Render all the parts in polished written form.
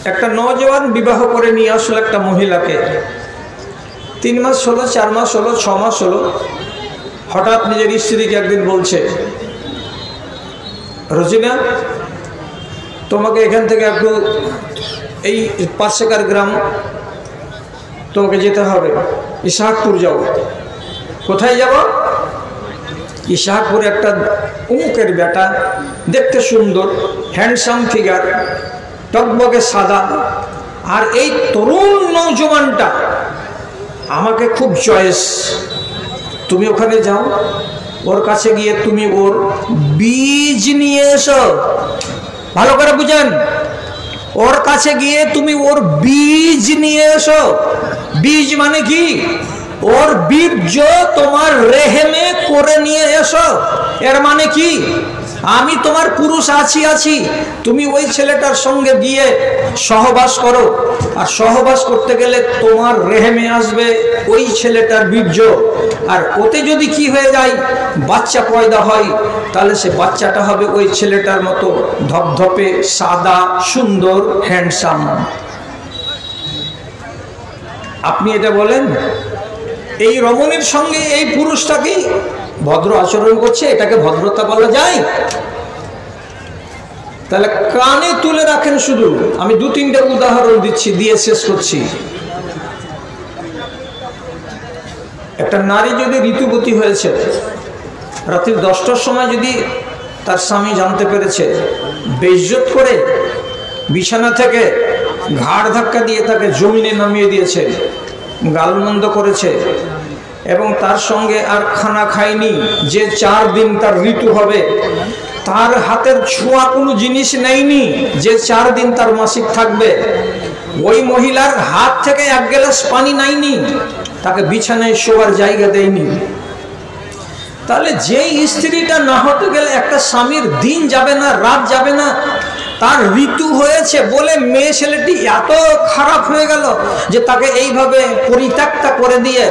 একটা নওজওয়ান বিবাহ করে নিয়ে আসলো একটা মহিলাকে। 3 মাস হলো, 4 মাস হলো, 6 মাস হলো। হঠাৎ নিজের স্ত্রীকে একদিন বলছে, রোজিনা, তোমাকে এখান থেকে একটু এই পাশেকার গ্রাম তোমাকে যেতে হবে, ইসহাকপুর যাও। কোথায় যাব? ইসহাকপুরে একটা অমুকের বেটা, দেখতে সুন্দর, হ্যান্ডসাম ফিগার, টকবকে সাদা, আর এই তরুণ নওজওয়ানটা আমাকে খুব চয়েস। তুমি ওখানে যাও, ওর কাছে গিয়ে তুমি ওর বীজ নিয়ে এসো। ভালো করে বুঝেন, ওর কাছে গিয়ে তুমি ওর বীজ নিয়ে এসো। বীজ মানে কি? ওর বীর্য তোমার রেহেমে করে নিয়ে এসো। এর মানে কি? আমি তোমার পুরুষ আছি, তুমি ওই ছেলেটার সঙ্গে গিয়ে সহবাস করো। আর সহবাস করতে গেলে তোমার রেহেমে আসবে ওই ছেলেটার বীর্য। আর ওতে যদি কি হয়ে যায়, বাচ্চা পয়দা হয়, তাহলে সে বাচ্চাটা হবে ওই ছেলেটার মতো ধপধপে, সাদা, সুন্দর, হ্যান্ডসাম। আপনি এটা বলেন, এই রমণীর সঙ্গে এই পুরুষটাকে ভদ্র আচরণ করছে, এটাকে ভদ্রতা বলা যায়? তাহলে কানে তুলে রাখেন। শুধু আমি 2-3টা উদাহরণ দিচ্ছি, দিয়ে শেষ করছি। একটা নারী যদি ঋতুবতী হয়েছে, রাত্রি 10টার সময় যদি তার স্বামী জানতে পেরেছে, বেইজ্জত করে বিছানা থেকে ঘাড় ধাক্কা দিয়ে তাকে জমিনে নামিয়ে দিয়েছে, গালমন্দ করেছে, এবং তার সঙ্গে আর খানা খায়নি, যে 4 দিন তার ঋতু হবে, তার হাতের ছোঁয়া কোনো জিনিস নেয়নি, যে 4 দিন তার মাসিক থাকবে, ওই মহিলার হাত থেকে 1 গ্লাস পানি নেয়নি, তাকে বিছানায় শোয়ার জায়গা দেয়নি, তাহলে যেই স্ত্রীটা না হতে গেলে একটা স্বামীর দিন যাবে না, রাত যাবে না, তার ঋতু হয়েছে বলে মেয়ে ছেলেটি এত খারাপ হয়ে গেল যে তাকে এইভাবে পরিত্যক্তা করে দিয়ে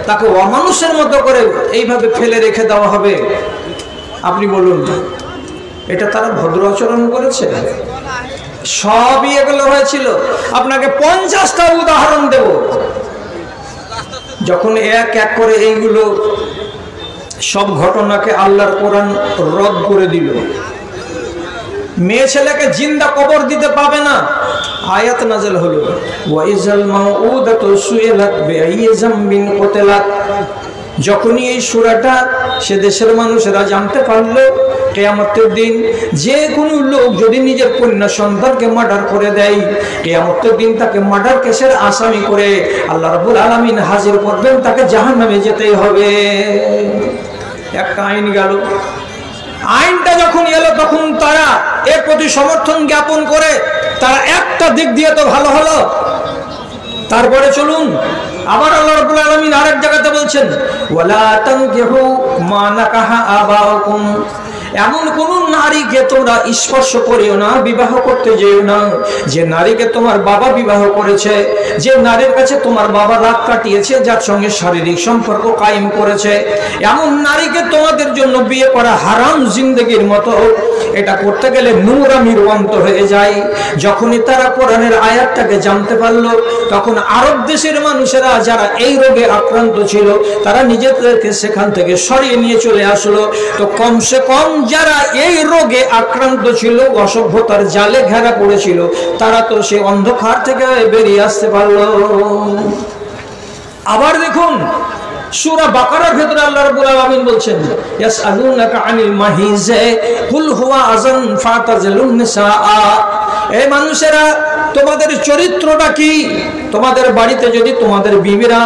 তাকে অমানুষের মতো করে এইভাবে ফেলে রেখে দেওয়া হবে? আপনি বলুন, এটা তারা ভদ্র আচরণ করেছে? সবই এগুলো হয়েছিল। আপনাকে 50টা উদাহরণ দেব। যখন এক এক করে এইগুলো সব ঘটনাকে আল্লাহর কোরআন রদ করে দিল, মেয়ে ছেলেকে জিন্দা কবর দিতে পাবে না, আয়াত নাযিল হলো, ওয়াইজাল মাউউদাতু সুইলাত বিআইয়ি যামবিন কুতিলাত। যখনই এই সূরাটা সে দেশের মানুষেরা জানতে পারলো, কিয়ামতের দিন যে কোনো লোক যদি নিজের কন্যা সন্তানকে মার্ডার করে দেয়, কিয়ামতের দিন তাকে মার্ডার কেসের আসামি করে আল্লাহ রাব্বুল আলামিন হাজির করবেন, তাকে জাহান্নামে যেতেই হবে। একটা আইন গেল। আইনটা যখন এলো, তখন তারা এর প্রতি সমর্থন জ্ঞাপন করে তারা একটা দিক দিয়ে তো ভালো হলো। তারপরে চলুন, আবার আল্লাহ রাব্বুল আলামিন আরেক জায়গাতে বলছেন, ওয়ালা তানকিহু মা নাকাহা আবাউকুম। এমন কোন নারীকে তোমরা স্পর্শ করিও না, বিবাহ করতে যেও না, যে নারীকে তোমার বাবা বিবাহ করেছে, যে নারীর কাছে তোমার বাবা রাত কাটিয়েছে, যার সঙ্গে শারীরিক সম্পর্ক কায়েম করেছে, এমন নারীকে তোমাদের জন্য বিয়ে করা হারাম জিন্দেগির মতো। এটা করতে গেলে নোংরামির অন্ত হয়ে যায়। যখনই তারা কোরআনের আয়াতটাকে জানতে পারলো, তখন আরব দেশের মানুষেরা যারা এই রোগে আক্রান্ত ছিল, তারা নিজেদেরকে সেখান থেকে সরিয়ে নিয়ে চলে আসলো। তো কমসে কম যারা এই রোগে আক্রান্ত ছিল, অসভ্যতার জালে ঘেরা পড়েছিল, তারা তো সে অন্ধকার থেকে বেরিয়ে আসতে পারলো। আবার দেখুন, সূরা বাকারার ভেতরে আল্লাহ রাব্বুল আলামিন বলছেন, ইয়াসআলুনাকা আনিল মাহিজ কুল হুয়া আযান ফাতাজিলুন নিসা। এই মানুষেরা, তোমাদের চরিত্রটা কি? তোমাদের বাড়িতে যদি তোমাদের বিবিরা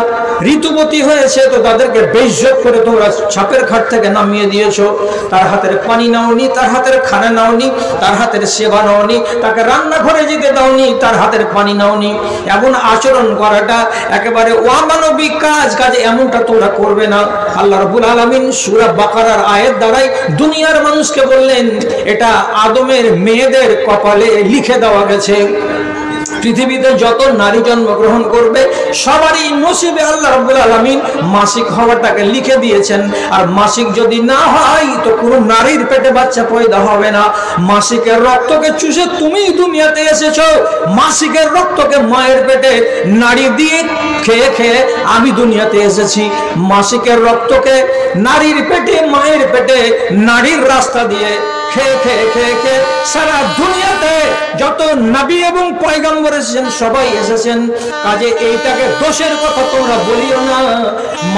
ঋতুবতী হয়েছে, তো তাদেরকে বেইজ্জত করে তোমরা ছাপের খাট থেকে নামিয়ে দিয়েছো। তার হাতের পানি নাওনি, তার হাতের খানা নাওনি, তার হাতের সেবা নাওনি, তাকে রান্নাঘরে যেতে দাওনি, তার হাতের পানি নাওনি। এমন আচরণ করাটা একেবারে অমানবিক কাজ। কাজে এমনটা তোমরা করবে না। আল্লাহ রাব্বুল আলামিন সূরা বাকারার আয়াত দ্বারাই দুনিয়ার মানুষকে বললেন, এটা আদমের মেয়েদের কপালে লিখে দেওয়া গেছে। পৃথিবীতে যত নারী জন্মগ্রহণ করবে সবারই নসিবে আল্লাহ রাব্বুল আলামিন মাসিক হওয়াটাকে লিখে দিয়েছেন। আর মাসিক যদি না হয় তো কোনো নারীর পেটে বাচ্চা পয়দা হবে না। মাসিকের রক্তকে চুষে তুমি দুনিয়াতে এসেছো, মাসিকের রক্তকে মায়ের পেটে নাড়ি দিয়ে খেয়ে খেয়ে আমি দুনিয়াতে এসেছি। মাসিকের রক্তকে নারীর পেটে মায়ের পেটে নারীর রাস্তা দিয়ে খেয়ে খেয়ে খেয়ে খেয়ে সারা দুনিয়াতে যত নবী এবং পয়গম্বর এসেছেন সবাই এসেছেন। কাজে এইটাকে দোষের কথা তোমরা বলিও না।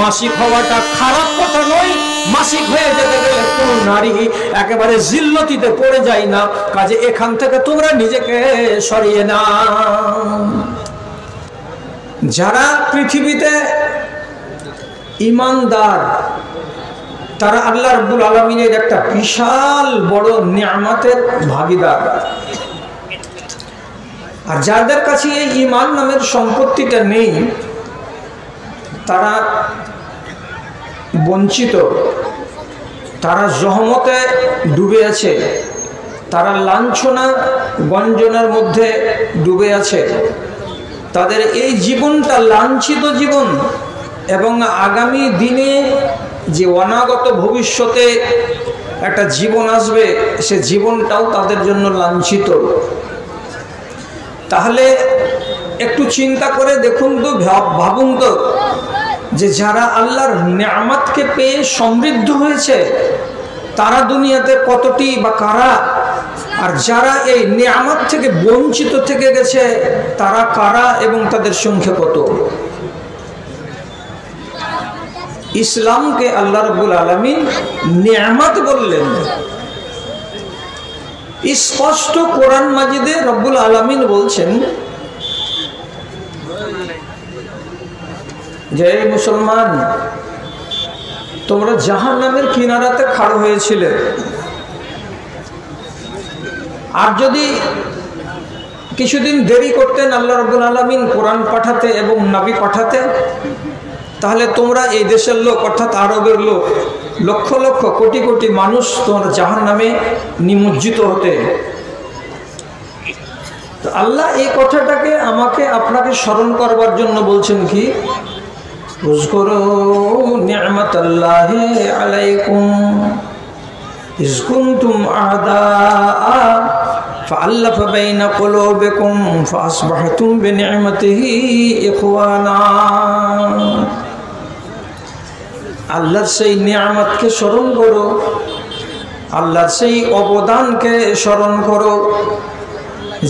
মাসিক হওয়াটা খারাপ কথা নয়। মাসিক হয়ে যেতে গেলে কোন নারী একেবারে জিল্লতিতে পড়ে যায় না। কাজে এখান থেকে তোমরা নিজেকে সরিয়ে না। যারা পৃথিবীতে ঈমানদার তারা আল্লাহ রাব্বুল আলামিনের একটা বিশাল বড় নিয়ামতের ভাগীদার। আর যাদের কাছে এই ঈমান নামের সম্পত্তিটা নেই তারা বঞ্চিত, তারা জহমতে ডুবে আছে, তারা লাঞ্ছনা গঞ্জনার মধ্যে ডুবে আছে। তাদের এই জীবনটা লাঞ্ছিত জীবন এবং আগামী দিনে যে অনাগত ভবিষ্যতে একটা জীবন আসবে সে জীবনটাও তাদের জন্য লাঞ্ছিত। তাহলে একটু চিন্তা করে দেখুন তো, ভাবুন তো যে যারা আল্লাহর নিয়ামতকে পেয়ে সমৃদ্ধ হয়েছে তারা দুনিয়াতে কতটি বা কারা, আর যারা এই নিয়ামত থেকে বঞ্চিত থেকে গেছে তারা কারা এবং তাদের সংখ্যা কত। ইসলামকে আল্লাহ রাব্বুল আলামিন নিয়ামত বললেন। স্পষ্ট কোরআন মাজিদে রব্বুল আলামিন বলছেন যে মুসলমান তোমরা জাহান্নামের কিনারাতে খাড়া হয়েছিলে, আর যদি কিছুদিন দেরি করতেন আল্লাহ রাব্বুল আলামিন কোরআন পাঠাতে এবং নবী পাঠাতে তাহলে তোমরা এই দেশের লোক অর্থাৎ আরবের লোক লক্ষ লক্ষ কোটি কোটি মানুষ তোমরা জাহান্নামে নিমজ্জিত হতে। তো আল্লাহ এই কথাটাকে আমাকে আপনাকে স্মরণ করবার জন্য বলছেন কি, উযকুরু নি'মাতাল্লাহি আলাইকুম ইয কুনতুম আ'দাআ ফাআল্লাফা বাইনা কুলুবিকুম ফাআসবাহতুম বিনি'মাতিহি ইখওয়ানা। আল্লাহর সেই নিয়ামতকে স্মরণ করো, আল্লাহর সেই অবদানকে স্মরণ করো।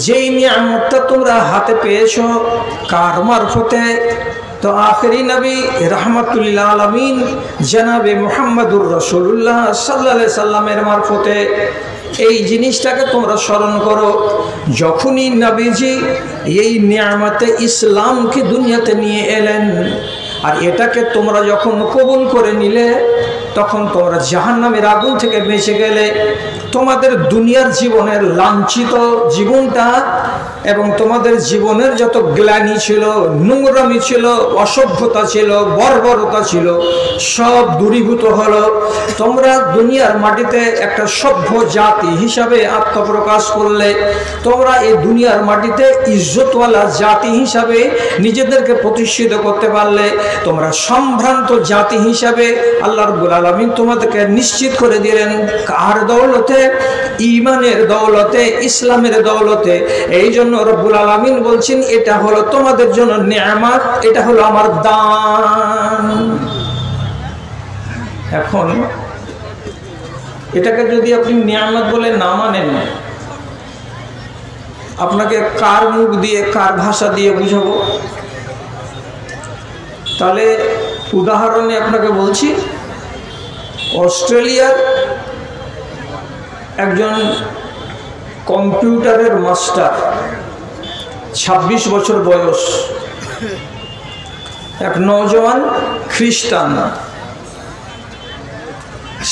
যেই নিয়ামতটা তোমরা হাতে পেয়েছো কার মারফতে? তো আখেরি নবী রাহমাতুল্লিল আলামিন জনাবে মুহাম্মদুর রাসূলুল্লাহ সাল্লাল্লাহু আলাইহি সাল্লামের মারফতে। এই জিনিসটাকে তোমরা স্মরণ করো। যখনই নবীজি এই নিয়ামতে ইসলামকে দুনিয়াতে নিয়ে এলেন আর এটাকে তোমরা যখন কবুল করে নিলে তখন তোমরা জাহান্নামের আগুন থেকে বেঁচে গেলে। তোমাদের দুনিয়ার জীবনের লাঞ্ছিত জীবনটা এবং তোমাদের জীবনের যত গ্লানি ছিল, নোংরামি ছিল, অসভ্যতা ছিল, বর্বরতা ছিল সব দূরীভূত হলো। তোমরা দুনিয়ার মাটিতে একটা সভ্য জাতি হিসাবে আত্মপ্রকাশ করলে। তোমরা এই দুনিয়ার মাটিতে ইজ্জতওয়ালা জাতি হিসাবে নিজেদেরকে প্রতিষ্ঠিত করতে পারলে। তোমরা সম্ভ্রান্ত জাতি হিসাবে আল্লাহ রাব্বুল আলামিন তোমাদেরকে নিশ্চিত করে দিলেন। কার দৌলতে? ঈমানের দৌলতে, ইসলামের দৌলতে। এই জন্য রব্বুল আলামিন বলছেন এটা হলো তোমাদের জন্য নিয়ামত, এটা হলো আমার দান। এখন এটাকে যদি আপনি নিয়ামত বলে না মানেন, আপনাকে কার মুখ দিয়ে কার ভাষা দিয়ে বুঝাবো? তাহলে উদাহরণে আপনাকে বলছি, অস্ট্রেলিয়ার একজন কম্পিউটারের মাস্টার, 26 বছর বয়স, এক নওজওয়ান খ্রিস্টান।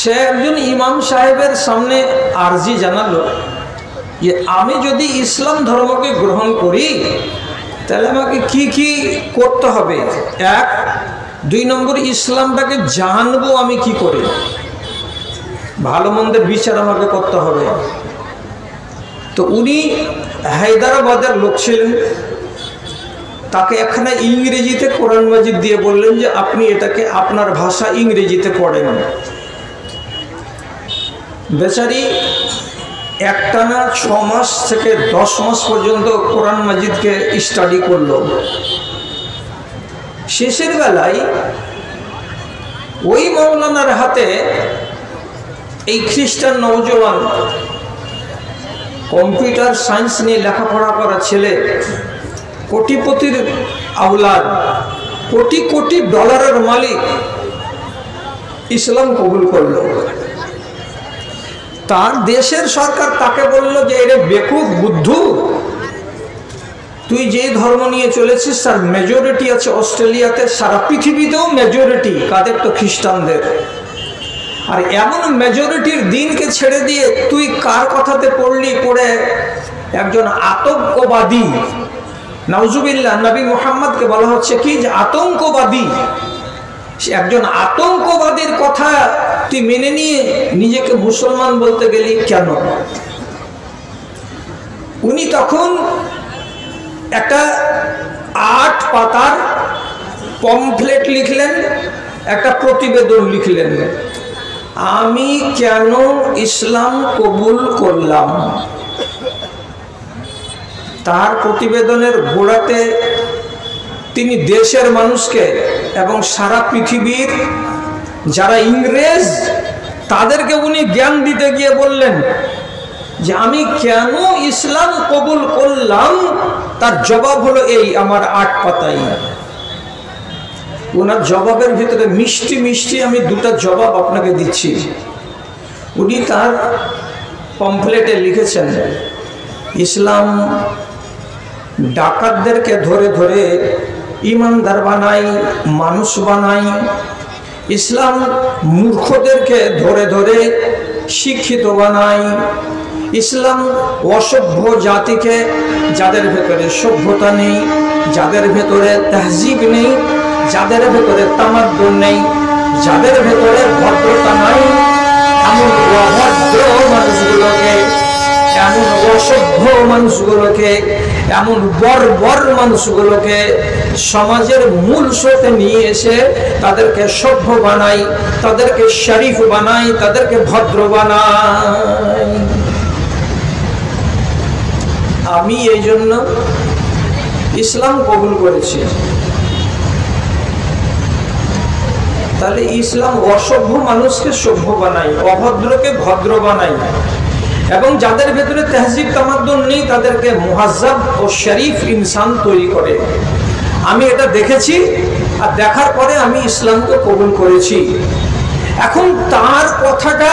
সে একজন ইমাম সাহেবের সামনে আরজি জানালো যে আমি যদি ইসলাম ধর্মকে গ্রহণ করি তাহলে আমাকে কি কি করতে হবে। 1, 2 নম্বর ইসলামটাকে জানবো আমি কি করে, ভালো মন্দের বিচার আমাকে করতে হবে। তো উনি হায়দ্রাবাদের লোক ছিলেন, তাকে এখানে ইংরেজিতে কোরআন মাজিদ দিয়ে বললেন যে আপনি এটাকে আপনার ভাষা ইংরেজিতে পড়েন। বেচারি একটানা 6 মাস থেকে 10 মাস পর্যন্ত কোরআন মাজিদকে স্টাডি করলো। শেষের বেলায় ওই মাওলানার হাতে এই খ্রিস্টান নওজওয়ান কম্পিউটার সায়েন্স নিয়ে লেখাপড়া করা ছেলে, কোটিপতির আওলাদ, কোটি কোটি ডলারের মালিক, ইসলাম কবুল করলো। তার দেশের সরকার তাকে বলল যে এরে বেকুব বুদ্ধু, তুই যে ধর্ম নিয়ে চলেছিস তার মেজরিটি আছে অস্ট্রেলিয়াতে, সারা পৃথিবীতেও মেজরিটি, কাদের তো খ্রিস্টানদের। আর এমন মেজরিটির দিনকে ছেড়ে দিয়ে তুই কার কথাতে পড়লি, পড়ে একজন আতঙ্কবাদী, নাউজুবিল্লাহ, নবী মুহাম্মদকে বলা হচ্ছে কি যে আতঙ্কবাদী, একজন আতঙ্কবাদীর কথা তুই মেনে নিয়ে নিজেকে মুসলমান বলতে গেলি কেন? উনি তখন একটা 8 পাতার পমফ্লেট লিখলেন, একটা প্রতিবেদন লিখলেন, আমি কেন ইসলাম কবুল করলাম। তার প্রতিবেদনের গোড়াতে তিনি দেশের মানুষকে এবং সারা পৃথিবীর যারা ইংরেজ তাদেরকে উনি জ্ঞান দিতে গিয়ে বললেন যে আমি কেন ইসলাম কবুল করলাম, তার জবাব হলো এই আমার 8 পাতায়। ওনার জবাবের ভিতরে মিষ্টি মিষ্টি আমি 2টা জবাব আপনাকে দিচ্ছি। উনি তার পমফ্লেটে লিখেছেন, ইসলাম ডাকাতদেরকে ধরে ধরে ইমানদার বানাই, মানুষ বানাই। ইসলাম মূর্খদেরকে ধরে ধরে শিক্ষিত বানাই। ইসলাম অসভ্য জাতিকে, যাদের ভেতরে সভ্যতা নেই, যাদের ভেতরে তাহজিব নেই, যাদের ভেতরে তামাদ্দুন নেই, যাদের ভেতরে ভদ্রতা নাই, এমন অভদ্র মানুষগুলোকে, এমন অসভ্য মানুষগুলোকে, এমন বর্বর মানুষগুলোকে সমাজের মূল স্রোতে নিয়ে এসে তাদেরকে সভ্য বানাই, তাদেরকে শরীফ বানাই, তাদেরকে ভদ্র বানাই। আমি এই জন্য ইসলাম কবুল করেছি। তাহলে ইসলাম অসভ্য মানুষকে সভ্য বানাই, অভদ্রকে ভদ্র বানাই, এবং যাদের ভেতরে তাহজিব তামাদ্দুন নেই তাদেরকে মুহাজ্জাব ও শরীফ ইনসান তৈরি করে। আমি এটা দেখেছি, আর দেখার পরে আমি ইসলামকে কবুল করেছি। এখন তার কথাটা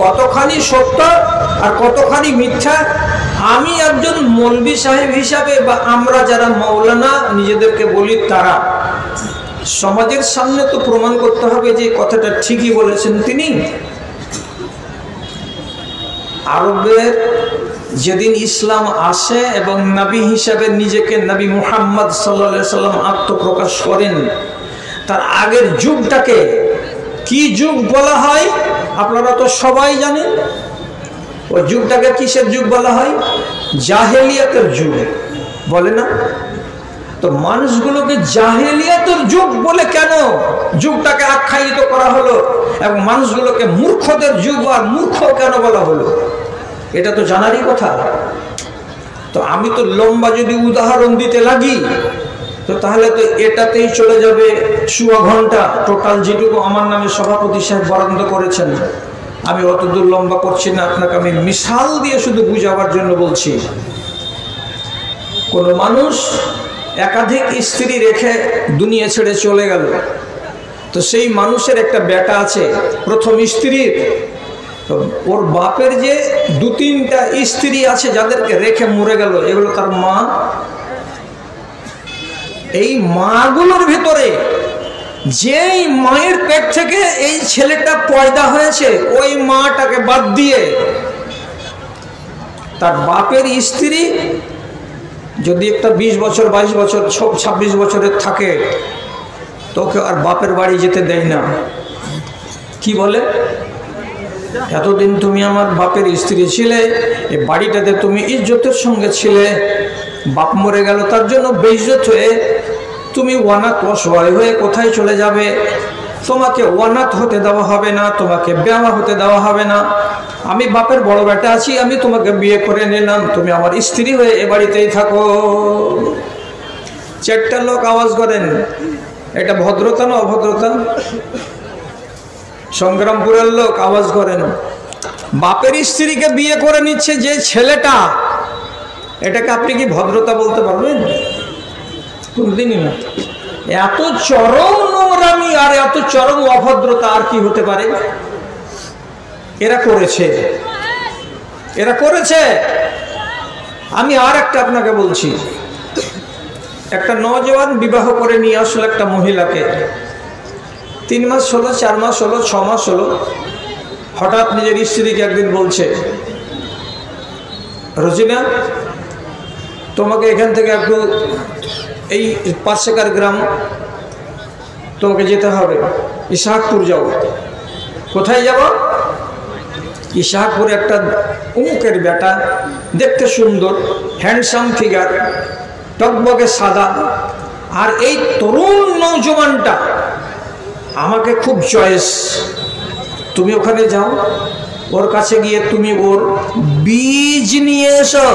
কতখানি সত্য আর কতখানি মিথ্যা, আমি একজন মৌলবি সাহেব হিসাবে বা আমরা যারা মাওলানা নিজেদেরকে বলি, তারা সমাজের সামনে তো প্রমাণ করতে হবে যে কথাটা ঠিকই বলেছেন তিনি। আরবের যেদিন ইসলাম আসে এবং নবী হিসাবে নিজেকে নবী মুহাম্মদ সাল্লাল্লাহু আলাইহি সাল্লাম আত্মপ্রকাশ করেন, তার আগের যুগটাকে কি যুগ বলা হয় আপনারা তো সবাই জানেন। ওই যুগটাকে কিসের যুগ বলা হয়? জাহেলিয়াতের যুগ বলে না? তো মানুষগুলোকে জাহেলিয়াতের যুগ বলে কেন যুগটাকে আখ্যায়িত করা হলো, এবং মানুষগুলোকে মূর্খদের যুগ আর মূর্খ কেন বলা হলো, এটা তো জানারই কথা। তো আমি তো লম্বা যদি উদাহরণ দিতে লাগি তো তাহলে তো এটাতেই চলে যাবে 1.25 ঘন্টা টোটাল, যেটুকু আমার নামে সভাপতি সাহেব বরাদ্দ করেছেন। আমি অত দূর লম্বা করছি না, আপনাকে আমি মিসাল দিয়ে শুধু বুঝাবার জন্য বলছি। কোনো মানুষ একাধিক স্ত্রী রেখে দুনিয়া ছেড়ে চলে গেল, তো সেই মানুষের একটা বেটা আছে, প্রথম স্ত্রীর, ওর বাপের যে 2-3টা স্ত্রী আছে যাদেরকে রেখে মরে গেল, এগুলো তার মা। এই মাগুলোর ভিতরে যেই মায়ের পেট থেকে এই ছেলেটা পয়দা হয়েছে, ওই মাটাকে বাদ দিয়ে তার বাপের স্ত্রী যদি একটা 20 বছর 22 বছর 26 বছরের থাকে, তোকে আর বাপের বাড়ি যেতে দেয় না। কি বলে? এতদিন তুমি আমার বাপের স্ত্রী ছিলে, এই বাড়িটাতে তুমি ইজ্জতের সঙ্গে ছিলে, বাপ মরে গেল তার জন্য বেইজ্জত হয়ে তুমি অনাথ অসহায় হয়ে কোথায় চলে যাবে? তোমাকে অনাথ হতে দেওয়া হবে না, তোমাকে বেওয়া হতে দেওয়া হবে না। আমি বাপের বড় বেটা আছি, আমি তোমাকে বিয়ে করে নিলাম, তুমি আমার স্ত্রী হয়ে এ বাড়িতেই থাকো। চারটা লোক আওয়াজ করেন, এটা ভদ্রতা না অভদ্রতা? সংগ্রামপুরের লোক আওয়াজ করেন। বাপের স্ত্রীকে বিয়ে করে নিচ্ছে যে ছেলেটা, এটাকে আপনি কি ভদ্রতা বলতে পারবেন? কোনদিনই না। এত চরম নোংরামি আর এত চরম অভদ্রতা আর কি হতে পারে? এরা করেছে, এরা করেছে। আমি আর একটা আপনাকে বলছি, একটা নওজওয়ান বিবাহ করে নিয়ে আসলো একটা মহিলাকে, 3 মাস হলো, 4 মাস হলো, 6 মাস হলো। হঠাৎ নিজের স্ত্রীকে একদিন বলছে, রোজিনা তোমাকে এখান থেকে একটু এই পাশেকার গ্রাম তোমাকে যেতে হবে, ইসহাকপুর যাও। কোথায় যাব? ইসহাকপুরে একটা অমুকের বেটা, দেখতে সুন্দর, হ্যান্ডসাম ফিগার, টকবকে সাদা, আর এই তরুণ নওজওয়ানটা আমাকে খুব চয়েস। তুমি ওখানে যাও, ওর কাছে গিয়ে তুমি ওর বীজ নিয়ে এসো।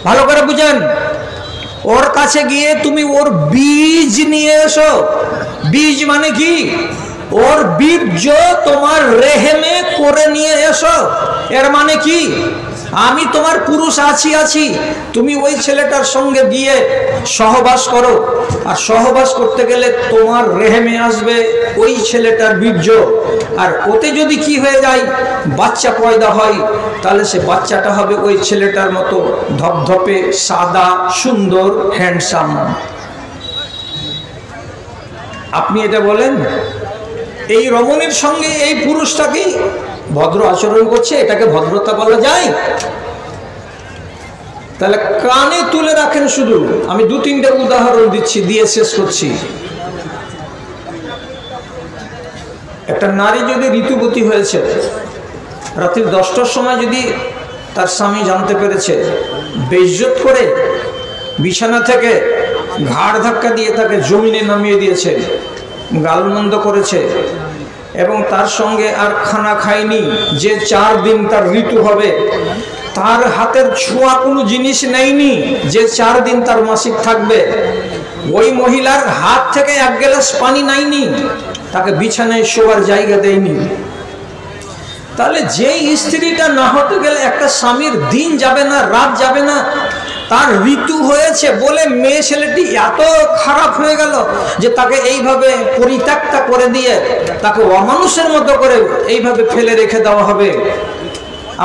ভালো করে বুঝেন, ওর কাছে গিয়ে তুমি ওর বীজ নিয়ে এসো। বীজ মানে কি? ওর বীর্য তোমার রেহেমে করে নিয়ে এসো। এর মানে কি? আমি তোমার পুরুষ আছি, তুমি ওই ছেলেটার সঙ্গে গিয়ে সহবাস করো, আর সহবাস করতে গেলে তোমার রেহেমে আসবে ওই ছেলেটার বীর্য, আর ওতে যদি কি হয়ে যায়, বাচ্চা পয়দা হয়, তাহলে সে বাচ্চাটা হবে ওই ছেলেটার মতো ধপধপে সাদা, সুন্দর, হ্যান্ডসাম। আপনি এটা বলেন, এই রমণীর সঙ্গে এই পুরুষটাকে ভদ্র আচরণ করছে, এটাকে ভদ্রতা বলা যায়? তাহলে কানে তুলে রাখেন। শুধু আমি 2-3টা উদাহরণ দিচ্ছি, দিয়ে শেষ করছি। একটা নারী যদি ঋতুবতী হয়েছে, রাত্রি 10টার সময় যদি তার স্বামী জানতে পেরেছে, বেইজ্জত করে বিছানা থেকে ঘাড় ধাক্কা দিয়ে তাকে জমিনে নামিয়ে দিয়েছে, গালমন্দ করেছে, এবং তার সঙ্গে আর খানা খায়নি, যে 4 দিন তার ঋতু হবে, তার হাতের ছোঁয়া কোনো জিনিস নেয়নি, যে 4 দিন তার মাসিক থাকবে, ওই মহিলার হাত থেকে 1 গ্লাস পানি নেয়নি, তাকে বিছানায় শোয়ার জায়গা দেয়নি, তাহলে যেই স্ত্রীটা না হতে গেলে একটা স্বামীর দিন যাবে না, রাত যাবে না, তার ঋতু হয়েছে বলে মেয়ে ছেলেটি এত খারাপ হয়ে গেল যে তাকে এইভাবে পরিত্যক্ত করে দিয়ে তাকে অমানুষের মতো করে এইভাবে ফেলে রেখে দেওয়া হবে?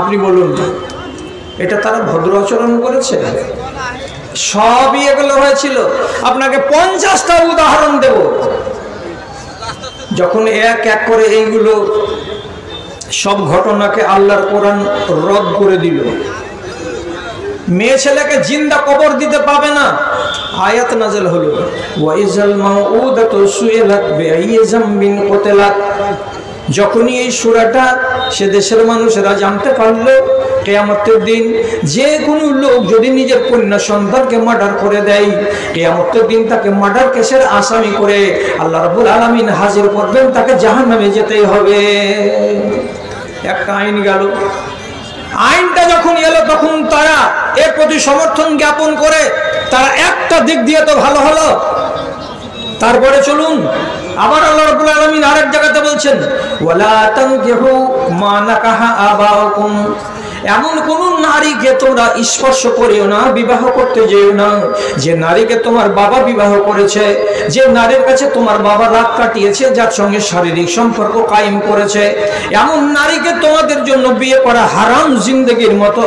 আপনি বলুন, এটা তারা ভদ্র আচরণ করেছে? সবই এগুলো হয়েছিল। আপনাকে 50টা উদাহরণ দেব। যখন এক এক করে এইগুলো সব ঘটনাকে আল্লাহর কোরআন রদ করে দিল, মেয়ে ছেলেকে জিন্দা কবর দিতে পাবে না, আয়াত নাযিল হলো, ওয়াইজাল মাউউদাতু সুইলাত বিআইয়ি যামবিন কুতিলাত। যখনই এই সূরাটা সে দেশের মানুষেরা জানতে পারলো, কিয়ামতের দিন যে কোনো লোক যদি নিজের কন্যা সন্তানকে মার্ডার করে দেয়, কিয়ামতের দিন তাকে মার্ডার কেসের আসামি করে আল্লাহ রাব্বুল আলামিন হাজির করবেন, তাকে জাহান্নামে যেতেই হবে। একটা আইন গেল। আইনটা যখন এলো তখন তারা এর প্রতি সমর্থন জ্ঞাপন করে, তারা একটা দিক দিয়ে তো ভালো হলো। তারপরে চলুন, আবার আল্লাহ রাব্বুল আলামিন আরেক জায়গাতে বলছেন, ওয়ালা তানকিহু মা নাকাহা আবাউকুম। এমন কোন নারীকে তোমরা স্পর্শ করিও না, বিবাহ করতে যেও না, যে নারীকে তোমার বাবা বিবাহ করেছে, যে নারীর কাছে তোমার বাবা রাত কাটিয়েছে, যার সঙ্গে শারীরিক সম্পর্ক কায়েম করেছে, এমন নারীকে তোমাদের জন্য বিয়ে করা হারাম জিন্দেগির মতো।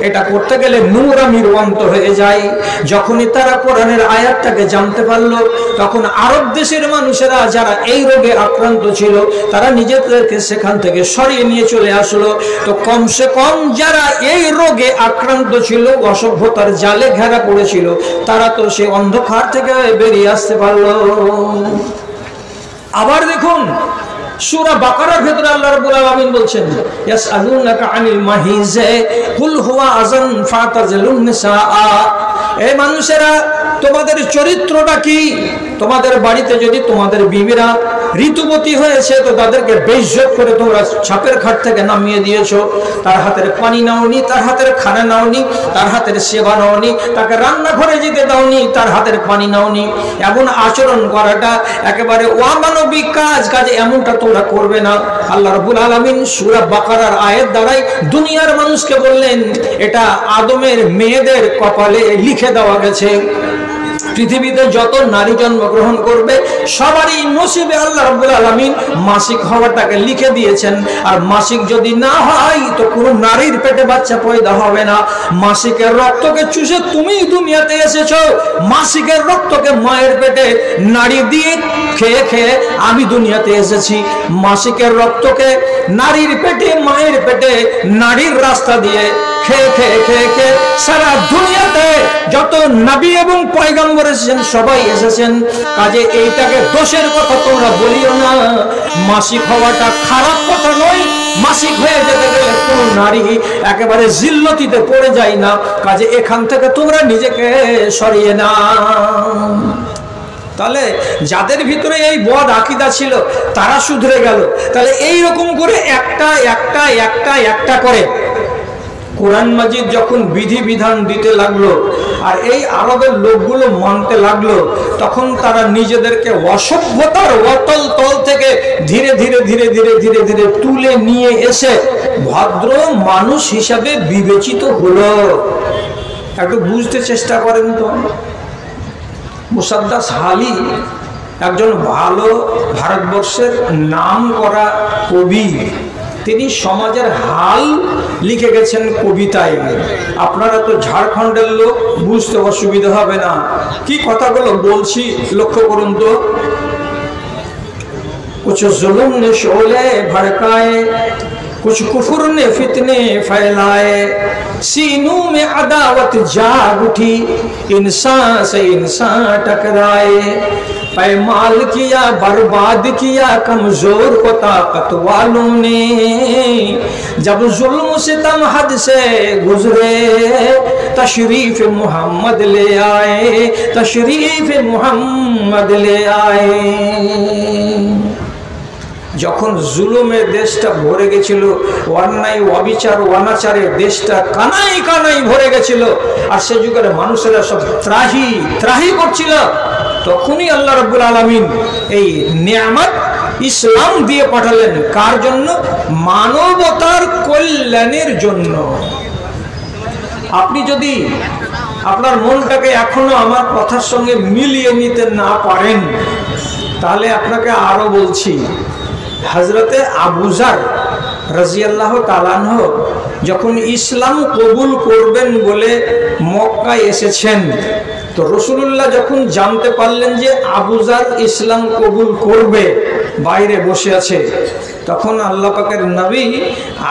এটা করতে গেলে নোংরামির অন্ত হয়ে যায়। যখনই তারা কোরআনের আয়াতটাকে জানতে পারলো, তখন আরব দেশের মানুষেরা যারা এই রোগে আক্রান্ত ছিল, তারা নিজেদেরকে সেখান থেকে সরিয়ে নিয়ে চলে আসলো। তো কমসে কম যারা এই রোগে আক্রান্ত ছিল, অসভ্যতার জালে ঘেরা পড়েছিল, তারা তো সে অন্ধকার থেকে বেরিয়ে আসতে পারলো। আবার দেখুন, সূরা বাকারার ভেতরে আল্লাহ রাব্বুল আলামিন বলছেন ইয়াসআলুনাকা আনিল মাহিজ কুল হুয়া আযান ফাতাজিলুন নিসা। এই মানুষেরা, তোমাদের চরিত্রটা কি? তোমাদের বাড়িতে যদি তোমাদের বিবিরা ঋতুবতী হয়েছে তো তাদেরকে বেইজ্জত করে তোমরা ছাপের খাট থেকে নামিয়ে দিয়েছো। তার হাতের পানি নাওনি, তার হাতের খানা নাওনি, তার হাতের সেবা নাওনি, তাকে রান্নাঘরে যেতে দাওনি, তার হাতের পানি নাওনি। এমন আচরণ করাটা একেবারে অমানবিক কাজ। কাজে এমনটা তোমরা করবে না। আল্লাহ রাব্বুল আলামিন সূরা বাকারার আয়াত দ্বারাই দুনিয়ার মানুষকে বললেন এটা আদমের মেয়েদের কপালে লিখে দেওয়া গেছে। পৃথিবীতে যত নারী জন্মগ্রহণ করবে সবারই নসিবে আল্লাহ রাব্বুল আলামিন মাসিক হওয়াটাকে লিখে দিয়েছেন। আর মাসিক যদি না হয় তো কোনো নারীর পেটে বাচ্চা পয়দা হবে না। মাসিকের রক্তকে চুষে তুমি দুনিয়াতে এসেছো, মাসিকের রক্তকে মায়ের পেটে নাড়ি দিয়ে খেয়ে খেয়ে আমি দুনিয়াতে এসেছি। মাসিকের রক্তকে নারীর পেটে, মায়ের পেটে নারীর রাস্তা দিয়ে খেয়ে খেয়ে খেয়ে খেয়ে সারা দুনিয়াতে যত নবী এবং পয়গম্বর এসেছেন সবাই এসেছেন। কাজে এইটাকে দোষের কথা তোমরা বলিও না। মাসিক হওয়াটা খারাপ কথা নয়। মাসিক হয়ে যেতে গেলে কোন নারী একেবারে জিল্লতিতে পড়ে যায় না। কাজে এখান থেকে তোমরা নিজেকে সরিয়ে না। তাহলে যাদের ভিতরে এই বদ আকীদা ছিল তারা শুধরে গেল। তাহলে এই রকম করে একটা একটা একটা একটা করে কোরআন মাজিদ যখন বিধি বিধান দিতে লাগলো আর এই আরবের লোকগুলো মানতে লাগলো, তখন তারা নিজেদেরকে অসভ্যতার অতল তল থেকে ধীরে ধীরে ধীরে ধীরে ধীরে ধীরে তুলে নিয়ে এসে ভদ্র মানুষ হিসাবে বিবেচিত হলো। একটু বুঝতে চেষ্টা করেন তো। মুসাদ্দাস হালি একজন ভালো ভারতবর্ষের নাম করা কবি। তিনি সমাজের হাল লিখে গেছেন কবিতায়। আপনারা তো ঝাড়খণ্ডের লোক, বুঝতে অসুবিধা হবে না। কি কথাগুলো বলছি লক্ষ্য করুন তো। कुछ जुल्म ने शोले भड़काए, कुछ कुफर ने फितने फैलाए, सीनों में अदावत जाग उठी, इंसान से इंसान टकराए, पैमाल किया बर्बाद किया कमजोर को ताकत वालों ने, जब जुल्म सितम हद से गुजरे तशरीफ मोहम्मद ले आए, तशरीफ मोहम्मद ले आए। যখন জুলুমের দেশটা ভরে গেছিল, অন্যায় অবিচার অনাচারে দেশটা কানাই কানাই ভরে গেছিল, আর সে যুগের মানুষেরা সব ত্রাহি ত্রাহি করছিল, তখনই আল্লাহ রাব্বুল আলামিন এই নিয়ামত ইসলাম দিয়ে পাঠালেন। কার জন্য? মানবতার কল্যাণের জন্য। আপনি যদি আপনার মনটাকে এখনো আমার কথার সঙ্গে মিলিয়ে নিতে না পারেন, তাহলে আপনাকে আরো বলছি। হযরতে আবু যার রাদিয়াল্লাহু তাআলা আনহু যখন ইসলাম কবুল করবেন বলে মক্কায় এসেছেন, তো রাসূলুল্লাহ যখন জানতে পারলেন যে আবু যার ইসলাম কবুল করবে, বাইরে বসে আছে, তখন আল্লাহ পাকের নবী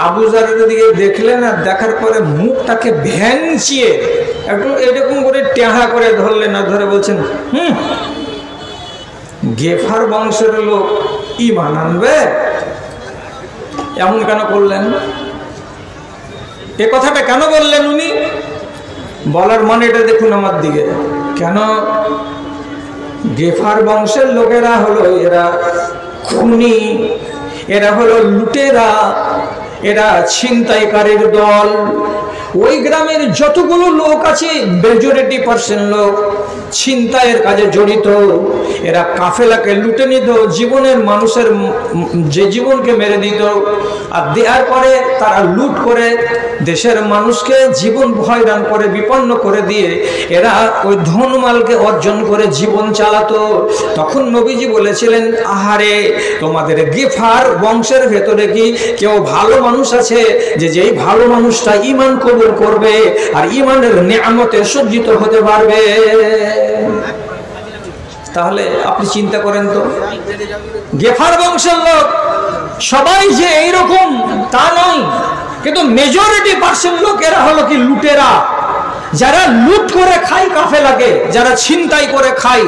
আবু যারের দিকে দেখলেন, আর দেখার পরে মুখটাকে ভ্যাংচিয়ে একটু এরকম করে টেহা করে ধরলেন, আর ধরে বলছেন, গেফার বংশের লোক ঈমান আনবে? এমন কেন করলেন? এ কথাটা কেন বললেন উনি? বলার মানে এটা দেখুন আমার দিকে। কেন? গেফার বংশের লোকেরা হলো এরা খুনি, এরা হলো লুটেরা, এরা ছিনতাইকারীর দল। ওই গ্রামের যতগুলো লোক আছে মেজরিটি পার্সেন্ট লোক ছিনতাইয়ের কাজে জড়িত। এরা কাফেলাকে লুটে নিত, জীবনের মানুষের যে জীবনকে মেরে দিত, আর দেওয়ার পরে তারা লুট করে দেশের মানুষকে জীবন ভয়দান করে বিপন্ন করে দিয়ে এরা ওই ধনমালকে অর্জন করে জীবন চালাতো। তখন নবীজি বলেছিলেন, আহারে তোমাদের গিফার বংশের ভেতরে কি কেউ ভালো মানুষ আছে যে যেই ভালো মানুষটা ঈমান কবুল করবে আর ঈমানের নিয়ামতে সজ্জিত হতে পারবে? তাহলে আপনি চিন্তা করেন তো, গেফার বংশের লোক সবাই যে এইরকম তা নয়, কিন্তু মেজরিটি পার্সেন্ট লোক এরা হলো কি লুটেরা, যারা লুট করে খায় কাফেলাকে, যারা ছিনতাই করে খায়।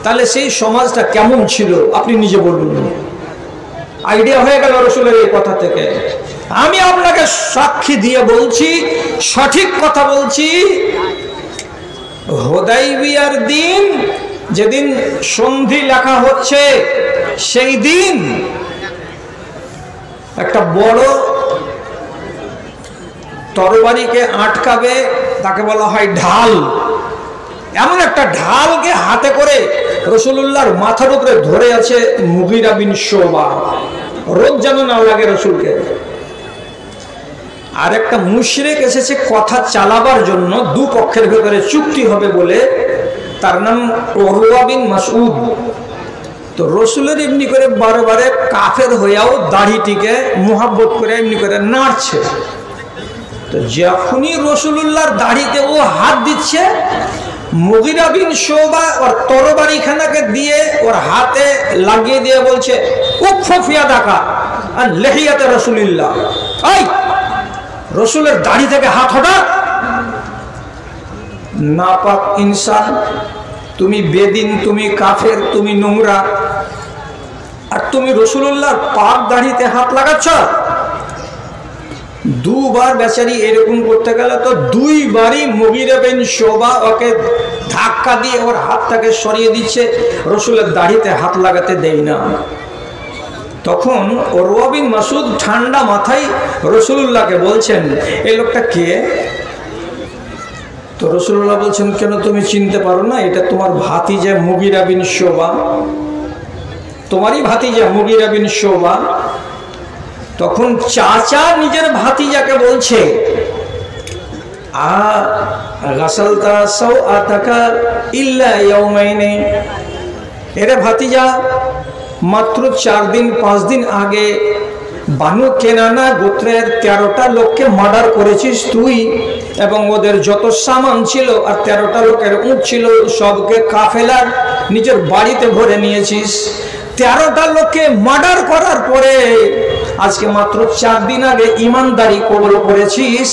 তাহলে সেই সমাজটা কেমন ছিল আপনি নিজে বলুন। আইডিয়া হয়ে গেল রসুলের এই কথা থেকে। আমি আপনাকে সাক্ষী দিয়ে বলছি, সঠিক কথা বলছি, হুদাইবিয়ার দিন যেদিন সন্ধি লেখা হচ্ছে সেই দিন একটা বড় তরবারিকে আটকাবে, তাকে বলা হয় ঢাল। এমন একটা ঢালকে হাতে করে রাসূলুল্লাহর মাথার উপরে ধরে আছে মুগীরা বিন শুবা, রোদ যেন না লাগে রসুলকে। আর একটা মুশরিক এসেছে কথা চালাবার জন্য, দুপক্ষের ভেতরে চুক্তি হবে বলে, তার নাম উরওয়া বিন মাসউদ। তো রসুলের এমনি করে বারে বারে কাফের হইয়াও দাড়িটিকে মুহাব্বত করে এমনি করে নাড়ছে। তো যখনই রসুলুল্লাহর দাড়িতে ও হাত দিচ্ছে, মুগীরা বিন শুবা ওর তরবারিখানাকে দিয়ে ওর হাতে লাগিয়ে দিয়ে বলছে, উফফিয়া দাকা আর লেহিয়াতে রাসূলিল্লাহ, এই রসুলের দাড়ি থেকে হাত হটা। নাপাক ইনসান, তুমি বেদিন, তুমি কাফের, তুমি নোংরা, আর তুমি রসুলুল্লাহর পাক দাড়িতে হাত লাগাচ্ছ। দুবার বেচারি এরকম করতে গেলে তো দুইবারই মুগীরা বিন শুবা ওকে ধাক্কা দিয়ে ওর হাতটাকে সরিয়ে দিচ্ছে, রসুলের দাড়িতে হাত লাগাতে দেয় না। তখন উরওয়া বিন মাসউদ ঠান্ডা মাথায় রাসূলুল্লাহকে বলছেন, এই লোকটা কে? তো রাসূলুল্লাহ বলছেন, কেন তুমি চিনতে পারো না? এটা তোমার ভাতিজা মুগীরা বিন শুবা, তোমারই ভাতিজা মুগীরা বিন শুবা। তখন চাচা নিজের ভাতিজাকে বলছে, গাসালতা সাওআতাকা ইল্লা ইয়াওমাইনি, এরে ভাতিজা, মাত্র 4 দিন 5 দিন আগে বানু কেনানা গোত্রের 13টা লোককে মার্ডার করেছিস তুই, এবং ওদের যত সামান ছিল আর 13টা লোকের উট ছিল সবকে কাফেলার নিজের বাড়িতে ভরে নিয়েছিস। 13টা লোককে মার্ডার করার পরে আজকে মাত্র 4 দিন আগে ইমানদারি কবুল করেছিস,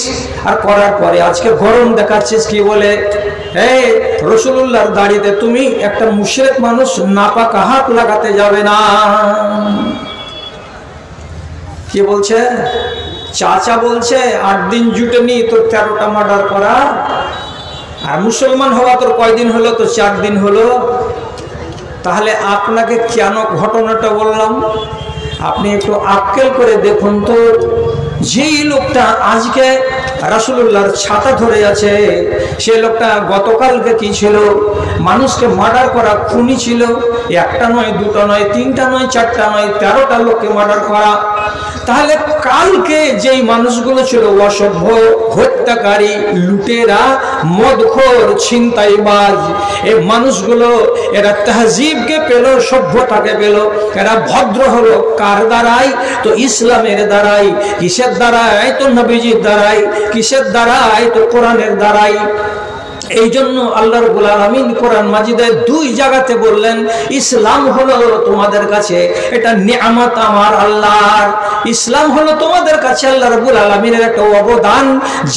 আর করার পরে আজকে গরম দেখাচ্ছিস কি বলে? এই রাসূলুল্লাহর দাড়িতে তুমি একটা মুশরিক মানুষ নাপাক হাত লাগাতে যাবে না। কি বলছে? চাচা বলছে 8 দিন জুটেনি তোর 13টা মার্ডার করা, আর মুসলমান হওয়া তোর কয়দিন হলো? তো 4 দিন হলো। তাহলে আপনাকে কেন ঘটনাটা বললাম, আপনি একটু আক্কেল করে দেখুন তো, যেই লোকটা আজকে রাসূলুল্লাহর ছাতা ধরে আছে, সেই লোকটা গতকালকে কি ছিল? মানুষকে মার্ডার করা, খুনি ছিল। একটা নয়, দুটো নয়, 3টা নয়, 4টা নয়, 13টা লোককে মার্ডার করা। তাহলে কালকে যেই মানুষগুলো ছিল অসভ্য, হত্যাকারী, লুটেরা, মদখোর, ছিনতাইবাজ, এই মানুষগুলো এরা তাহজিবকে পেল, সভ্যতাকে পেল। এরা ভদ্র হলো কার দ্বারাই? তো ইসলামের দ্বারাই। কিসের দ্বারাই? তো নবীজির দ্বারাই। কিসের দ্বারাই? তো কোরআনের দ্বারাই। এই জন্য আল্লাহ রাব্বুল আলামিন কোরআন মাজিদে 2 জায়গাতে বললেন, ইসলাম হলো তোমাদের কাছে এটা নিয়ামত আমার আল্লাহর। ইসলাম হলো তোমাদের কাছে আল্লাহ রাব্বুল আলামিনের একটা অবদান।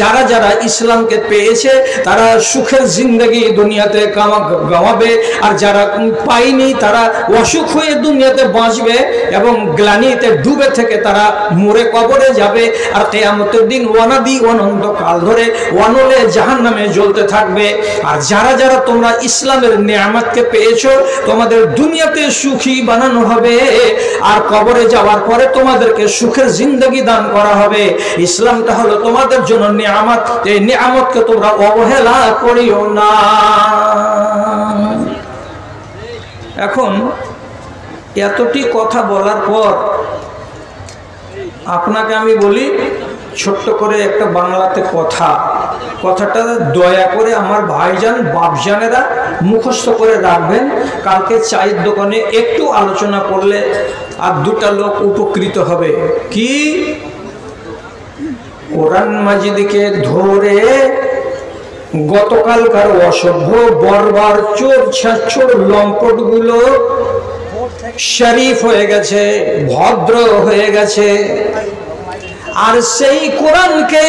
যারা যারা ইসলামকে পেয়েছে তারা সুখের জিন্দেগি দুনিয়াতে কামাবে, আর যারা পায়নি তারা অসুখ হয়ে দুনিয়াতে বাঁচবে এবং গ্লানিতে ডুবে থেকে তারা মরে কবরে যাবে, আর কিয়ামতের দিন ওয়ানাদি অনন্তকাল ধরে ওয়ানলে জাহান্নামে জ্বলতে থাকবে। আর যারা যারা তোমরা ইসলামের নিয়ামতকে পেয়েছো, তোমাদের দুনিয়াতে সুখী বানানো হবে, আর কবরে যাওয়ার পরে তোমাদেরকে সুখের জিন্দেগি দান করা হবে। ইসলামটা হলো তোমাদের জন্য নিয়ামত, এই নিয়ামতকে তোমরা অবহেলা করিও না। এখন এতটি কথা বলার পর আপনাকে আমি বলি ছোট্ট করে একটা বাংলাতে কথাটা দয়া করে আমার ভাইজান বাপজানেরা মুখস্থ করে রাখবেন। কালকে চায়ের দোকানে একটু আলোচনা করলে আর 2টা লোক উপকৃত হবে। কি? কোরআন মাজিদকে ধরে গতকালকার অসভ্য বর্বর চোর ছাচ্চোর লম্পট গুলো শরীফ হয়ে গেছে, ভদ্র হয়ে গেছে। আর সেই কোরআনকে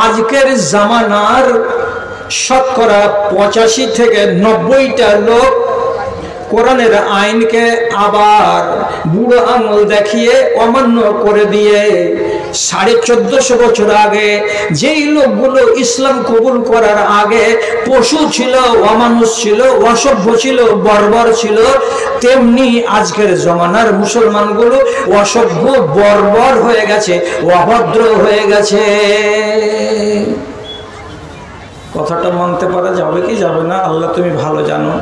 আজকের জামানার শতকরা 85 থেকে 90টা লোক কোরআনের আইনকে আবার বুড়ো আঙুল দেখিয়ে অমান্য করে দিয়ে 1450 বছর আগে যেই লোকগুলো ইসলাম কবুল করার আগে পশু ছিল, অমানুষ ছিল, অসভ্য ছিল, বর্বর ছিল, তেমনি আজকের জমানার মুসলমানগুলো অসভ্য, বর্বর হয়ে গেছে, অভদ্র হয়ে গেছে। কথাটা মানতে পারা যাবে কি যাবে না আল্লাহ তুমি ভালো জানো।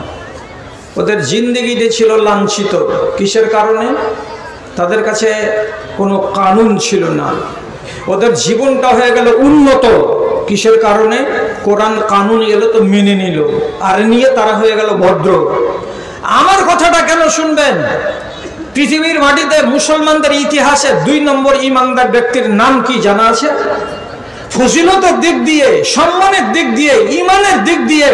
ওদের জিন্দেগিতে ছিল লাঞ্ছিত। কিসের কারণে? তাদের কাছে কোনো কানুন ছিল না। ওদের জীবনটা হয়ে গেল উন্নত। কিসের কারণে? কোরআন কানুন এলো তো মেনে নিল, আর নিয়ে তারা হয়ে গেল ভদ্র। আমার কথাটা কেন শুনবেন? পৃথিবীর মাটিতে মুসলমানদের ইতিহাসে 2 নম্বর ইমানদার ব্যক্তির নাম কি জানা আছে? ফজিলতের দিক দিয়ে, সম্মানের দিক দিয়ে, ইমানের দিক দিয়ে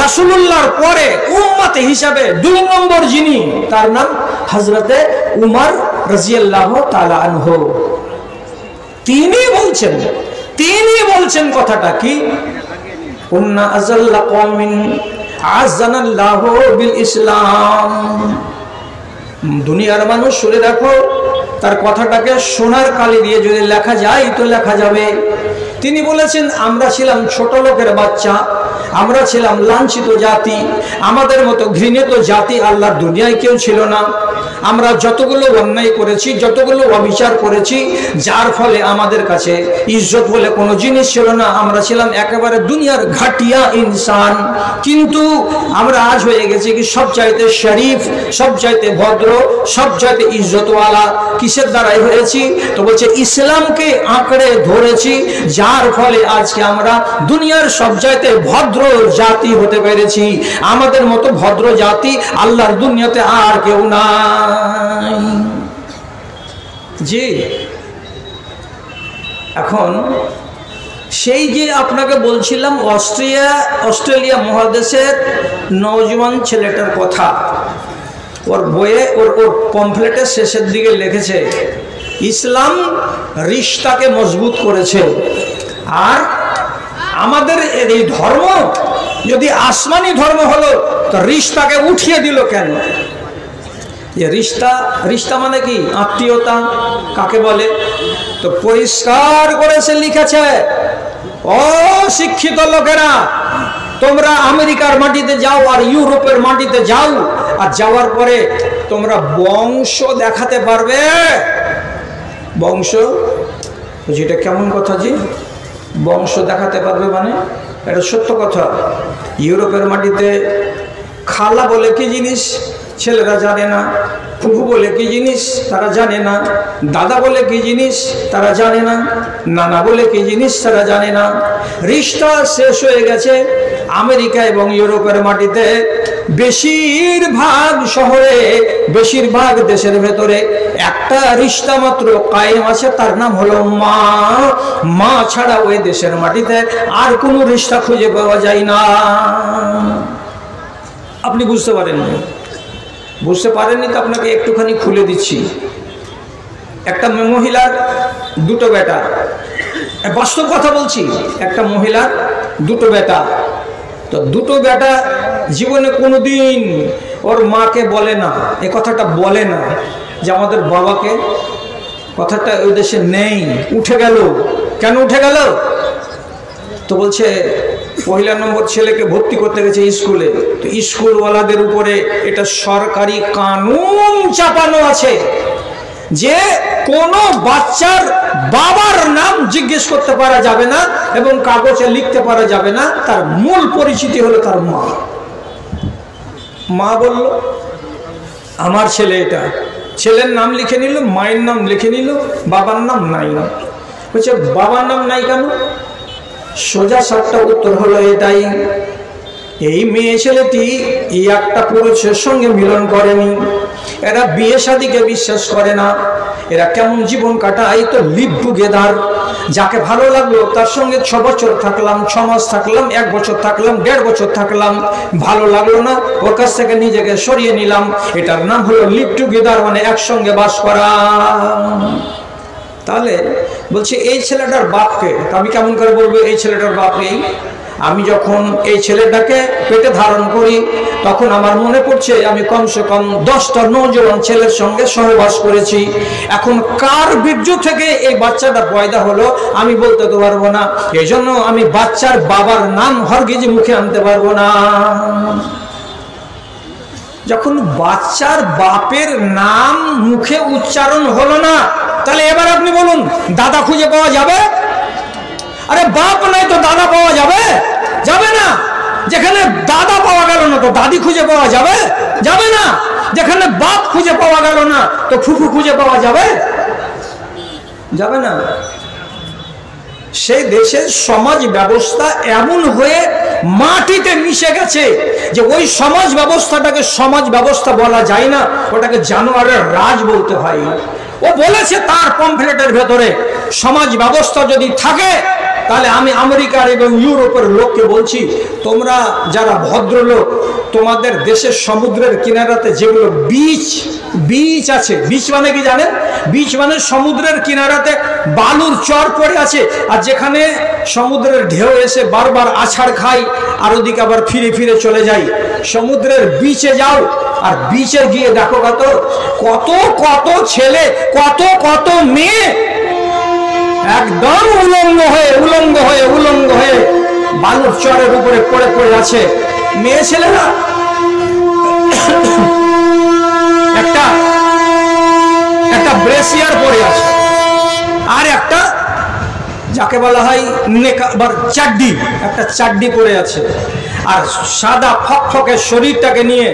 রাসূলুল্লাহর পরে উম্মতে হিসাবে 2 নম্বর যিনি, তার নাম হযরতে উমর রাদিয়াল্লাহু তাআলা আনহু। তিনি বলছেন কথাটা কি? কুন্না আযাল্লা কওমিন আযানাল্লাহু বিল ইসলাম। দুনিয়ার মানুষ শুনে দেখো, তার কথাটাকে সোনার কালি দিয়ে যদি লেখা যায় তো লেখা যাবে। তিনি বলেছেন আমরা ছিলাম ছোট লোকের বাচ্চা, আমরা ছিলাম লাঞ্ছিত জাতি, আমাদের মতো ঘৃণিত জাতি আল্লাহর দুনিয়ায় কেউ ছিল না। আমরা যতগুলো অন্যায় করেছি, যতগুলো অবিচার করেছি, যার ফলে আমাদের কাছে ইজ্জত বলে কোনো জিনিস ছিল না। আমরা ছিলাম একেবারে দুনিয়ার ঘাটিয়া ইনসান। কিন্তু আমরা আজ হয়ে গেছি কি সবচাইতে শরীফ, সবচাইতে ভদ্র, সবচাইতে ইজ্জতওয়ালা। কিসের দ্বারাই হয়েছি? তো বলছে ইসলামকে আঁকড়ে ধরেছি, যার ফলে আজকে আমরা দুনিয়ার সবচাইতে ভদ্র জাতি হতে পেরেছি। আমাদের মতো ভদ্র জাতি আল্লাহর দুনিয়াতে আর কেউ নাই। জি, এখন সেই যে আপনাকে বলছিলাম অস্ট্রেলিয়া মহাদেশের নওজোয়ান ছেলেটার কথা, ওর বইয়ে ওর পমফ্লেটের শেষের দিকে লিখেছে ইসলাম রিশতাকে মজবুত করেছে। আর আমাদের এই ধর্ম যদি আসমানি ধর্ম হলো তো রিশতাকে উঠিয়ে দিল কেন? রিশতা মানে কি? আত্মীয়তা। কাকে বলে? তো পরিষ্কার করে সে লিখেছে, ও শিক্ষিত লোকেরা, তোমরা আমেরিকার মাটিতে যাও আর ইউরোপের মাটিতে যাও, আর যাওয়ার পরে তোমরা বংশ দেখাতে পারবে। বংশ? যেটা কেমন কথা জি? বংশ দেখাতে পারবে মানে? এটা সত্য কথা। ইউরোপের মাটিতে খালা বলে কি জিনিস ছেলেরা জানে না, ফুফু বলে কি জিনিস তারা জানে না, দাদা বলে কি জিনিস তারা জানে না, নানা বলে কি জিনিস তারা জানে না। রিশতা শেষ হয়ে গেছে আমেরিকা এবং ইউরোপের মাটিতে। বেশিরভাগ শহরে, বেশিরভাগ দেশের ভেতরে একটা রিশতা মাত্র কায়েম আছে, তার নাম হলো মা। মা ছাড়া ওই দেশের মাটিতে আর কোনো রিশতা খুঁজে পাওয়া যায় না। আপনি বুঝতে পারেননি? বুঝতে পারেননি তো আপনাকে একটুখানি খুলে দিচ্ছি। একটা মহিলার 2টো বেটা, বাস্তব কথা বলছি, একটা মহিলার 2টো বেটা। তো 2টো বেটা জীবনে কোনোদিন ওর মাকে বলে না, এ কথাটা বলে না যে আমাদের বাবাকে, কথাটা ওই দেশে নেই, উঠে গেল। কেন উঠে গেল? তো বলছে 1 নম্বর ছেলেকে ভর্তি করতে গেছে স্কুলে, তো স্কুলওয়ালাদের উপরে এটা সরকারি কানুন চাপানো আছে যে কোনো বাচ্চার বাবার নাম জিজ্ঞেস করতে পারা যাবে না এবং কাগজে লিখতে পারা যাবে না। তার মূল পরিচিতি হলো তার মা। মা বলল আমার ছেলে এটা, ছেলের নাম লিখে নিল, মায়ের নাম লিখে নিল, বাবার নাম নাই না। বলছে বাবার নাম নাই কেন? সোজা সাপটা উত্তর হলো এটাই, এই মেয়ে ছেলেটি এই একটা পুরুষের সঙ্গে মিলন করেনি, এরা বিয়ে শাদীকে বিশ্বাস করে না, এরা কেমন জীবন কাটায় তো লিভ টুগেদার। যাকে ভালো লাগলো তার সঙ্গে 6 বছর থাকলাম, 6 মাস থাকলাম, 1 বছর থাকলাম, 1.5 বছর থাকলাম, ভালো লাগলো না ওর কাছ থেকে নিজেকে সরিয়ে নিলাম। এটার নাম হলো লিভ টুগেদার, মানে একসঙ্গে বাস করা। তাহলে বলছে এই ছেলেটার বাপকে, আমি কেমন করে বলবো এই ছেলেটার বাপ এই? আমি যখন এই ছেলেটাকে পেটে ধারণ করি তখন আমার মনে পড়ছে আমি কমসে কম 10টা নওজোয়ান ছেলের সঙ্গে সহবাস করেছি। এখন কার বীর্য থেকে এই বাচ্চাটা পয়দা হলো আমি বলতে তো পারবো না, এই জন্য আমি বাচ্চার বাবার নাম হরগিজ মুখে আনতে পারবো না। যখন বাচ্চার বাপের নাম মুখে উচ্চারণ হলো না, তাহলে এবার আপনি বলুন দাদা খুঁজে পাওয়া যাবে? আরে বাপ নাই তো দাদা পাওয়া যাবে? যাবে না। যেখানে দাদা পাওয়া গেল না তো দাদি খুঁজে পাওয়া যাবে? যাবে না। যেখানে বাপ খুঁজে পাওয়া গেল না তো ফুফু খুঁজে পাওয়া যাবে? যাবে না। সেই দেশের সমাজ ব্যবস্থা এমন হয়ে মাটিতে মিশে গেছে যে ওই সমাজ ব্যবস্থাটাকে সমাজ ব্যবস্থা বলা যায় না, ওটাকে জানোয়ারের রাজ বলতে হয়। ও বলেছে তার পমফ্লেটের ভেতরে সমাজ ব্যবস্থা যদি থাকে, তাহলে আমি আমেরিকার এবং ইউরোপের লোককে বলছি, তোমরা যারা ভদ্রলোক, তোমাদের দেশের সমুদ্রের কিনারাতে যেগুলো বিচ আছে, বিচ মানে কি জানেন? বিচ মানে সমুদ্রের কিনারাতে বালুর চর পড়ে আছে, আর যেখানে সমুদ্রের ঢেউ এসে বারবার আছাড় খায় আর ওদিকে আবার ফিরে ফিরে চলে যায়। সমুদ্রের বিচে যাও, আর বিচে গিয়ে দেখো কত কত ছেলে, কত কত মেয়ে একদম উলঙ্গ হয়ে বালুর চরের উপরে পড়ে পড়ে আছে। মেয়ে ছেলেরা একটা ব্রেসিয়ার পরে আছে, আর একটা যাকে বলা হয় চাড্ডি, একটা চাড্ডি পরে আছে, আর সাদা ফকফকে শরীরটাকে নিয়ে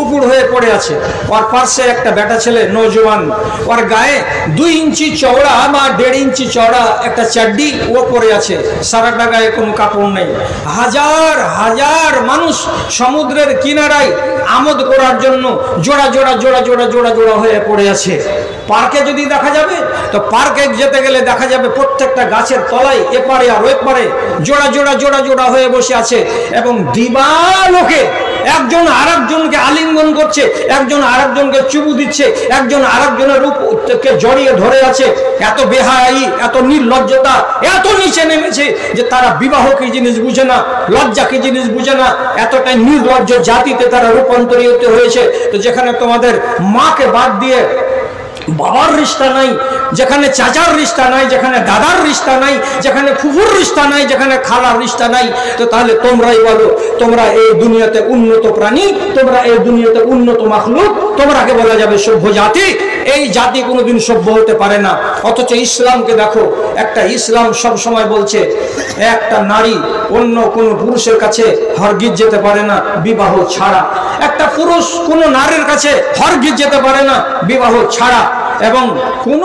উপুড় হয়ে পড়ে আছে। ওর পাশে একটা বেটা ছেলে নওজোয়ান, ওর গায়ে 2 ইঞ্চি চওড়া বা 1.5 ইঞ্চি চওড়া একটা চাড্ডি ও পরে আছে, সারাটা গায়ে কোনো কাপড় নেই। হাজার হাজার মানুষ সমুদ্রের কিনারায় আমোদ করার জন্য জোড়া জোড়া জোড়া জোড়া জোড়া জোড়া হয়ে পড়ে আছে। পার্কে যদি দেখা যাবে তো পার্কে যেতে গেলে দেখা যাবে প্রত্যেকটা গাছের তলায় এপারে আর ওপারে জোড়া জোড়া জোড়া জোড়া হয়ে বসে আছে, এবং দিবালোকে একজন আরেকজনকে আলিঙ্গন করছে, একজন আরেকজনকে চুমু দিচ্ছে, একজন আরেকজনের রূপকে জড়িয়ে ধরে আছে। এত বেহায়াই, এত নির্লজ্জতা এত নিচে নেমেছে যে তারা বিবাহ কি জিনিস বুঝে না, লজ্জা কি জিনিস বুঝে না। এতটাই নির্লজ্জ জাতিতে তারা রূপান্তরিত হয়েছে। তো যেখানে তোমাদের মাকে বাদ দিয়ে বাবার রিশতা নাই, যেখানে চাচার রিশতা নাই, যেখানে দাদার রিশতা নাই, যেখানে ফুফুর রিশতা নাই, যেখানে খালার রিশতা নাই, তো তাহলে তোমরাই বলো তোমরা এই দুনিয়াতে উন্নত প্রাণী, তোমরা এই দুনিয়াতে উন্নত মাখলুক, তোমরাকে বলা যাবে সভ্য জাতি? এই জাতি কোনোদিন সভ্য হতে পারে না। অথচ ইসলামকে দেখো, একটা ইসলাম সব সময় বলছে একটা নারী অন্য কোনো পুরুষের কাছে হরগিজ যেতে পারে না বিবাহ ছাড়া, একটা পুরুষ কোনো নারীর কাছে হরগিজ যেতে পারে না বিবাহ ছাড়া। এবং কোন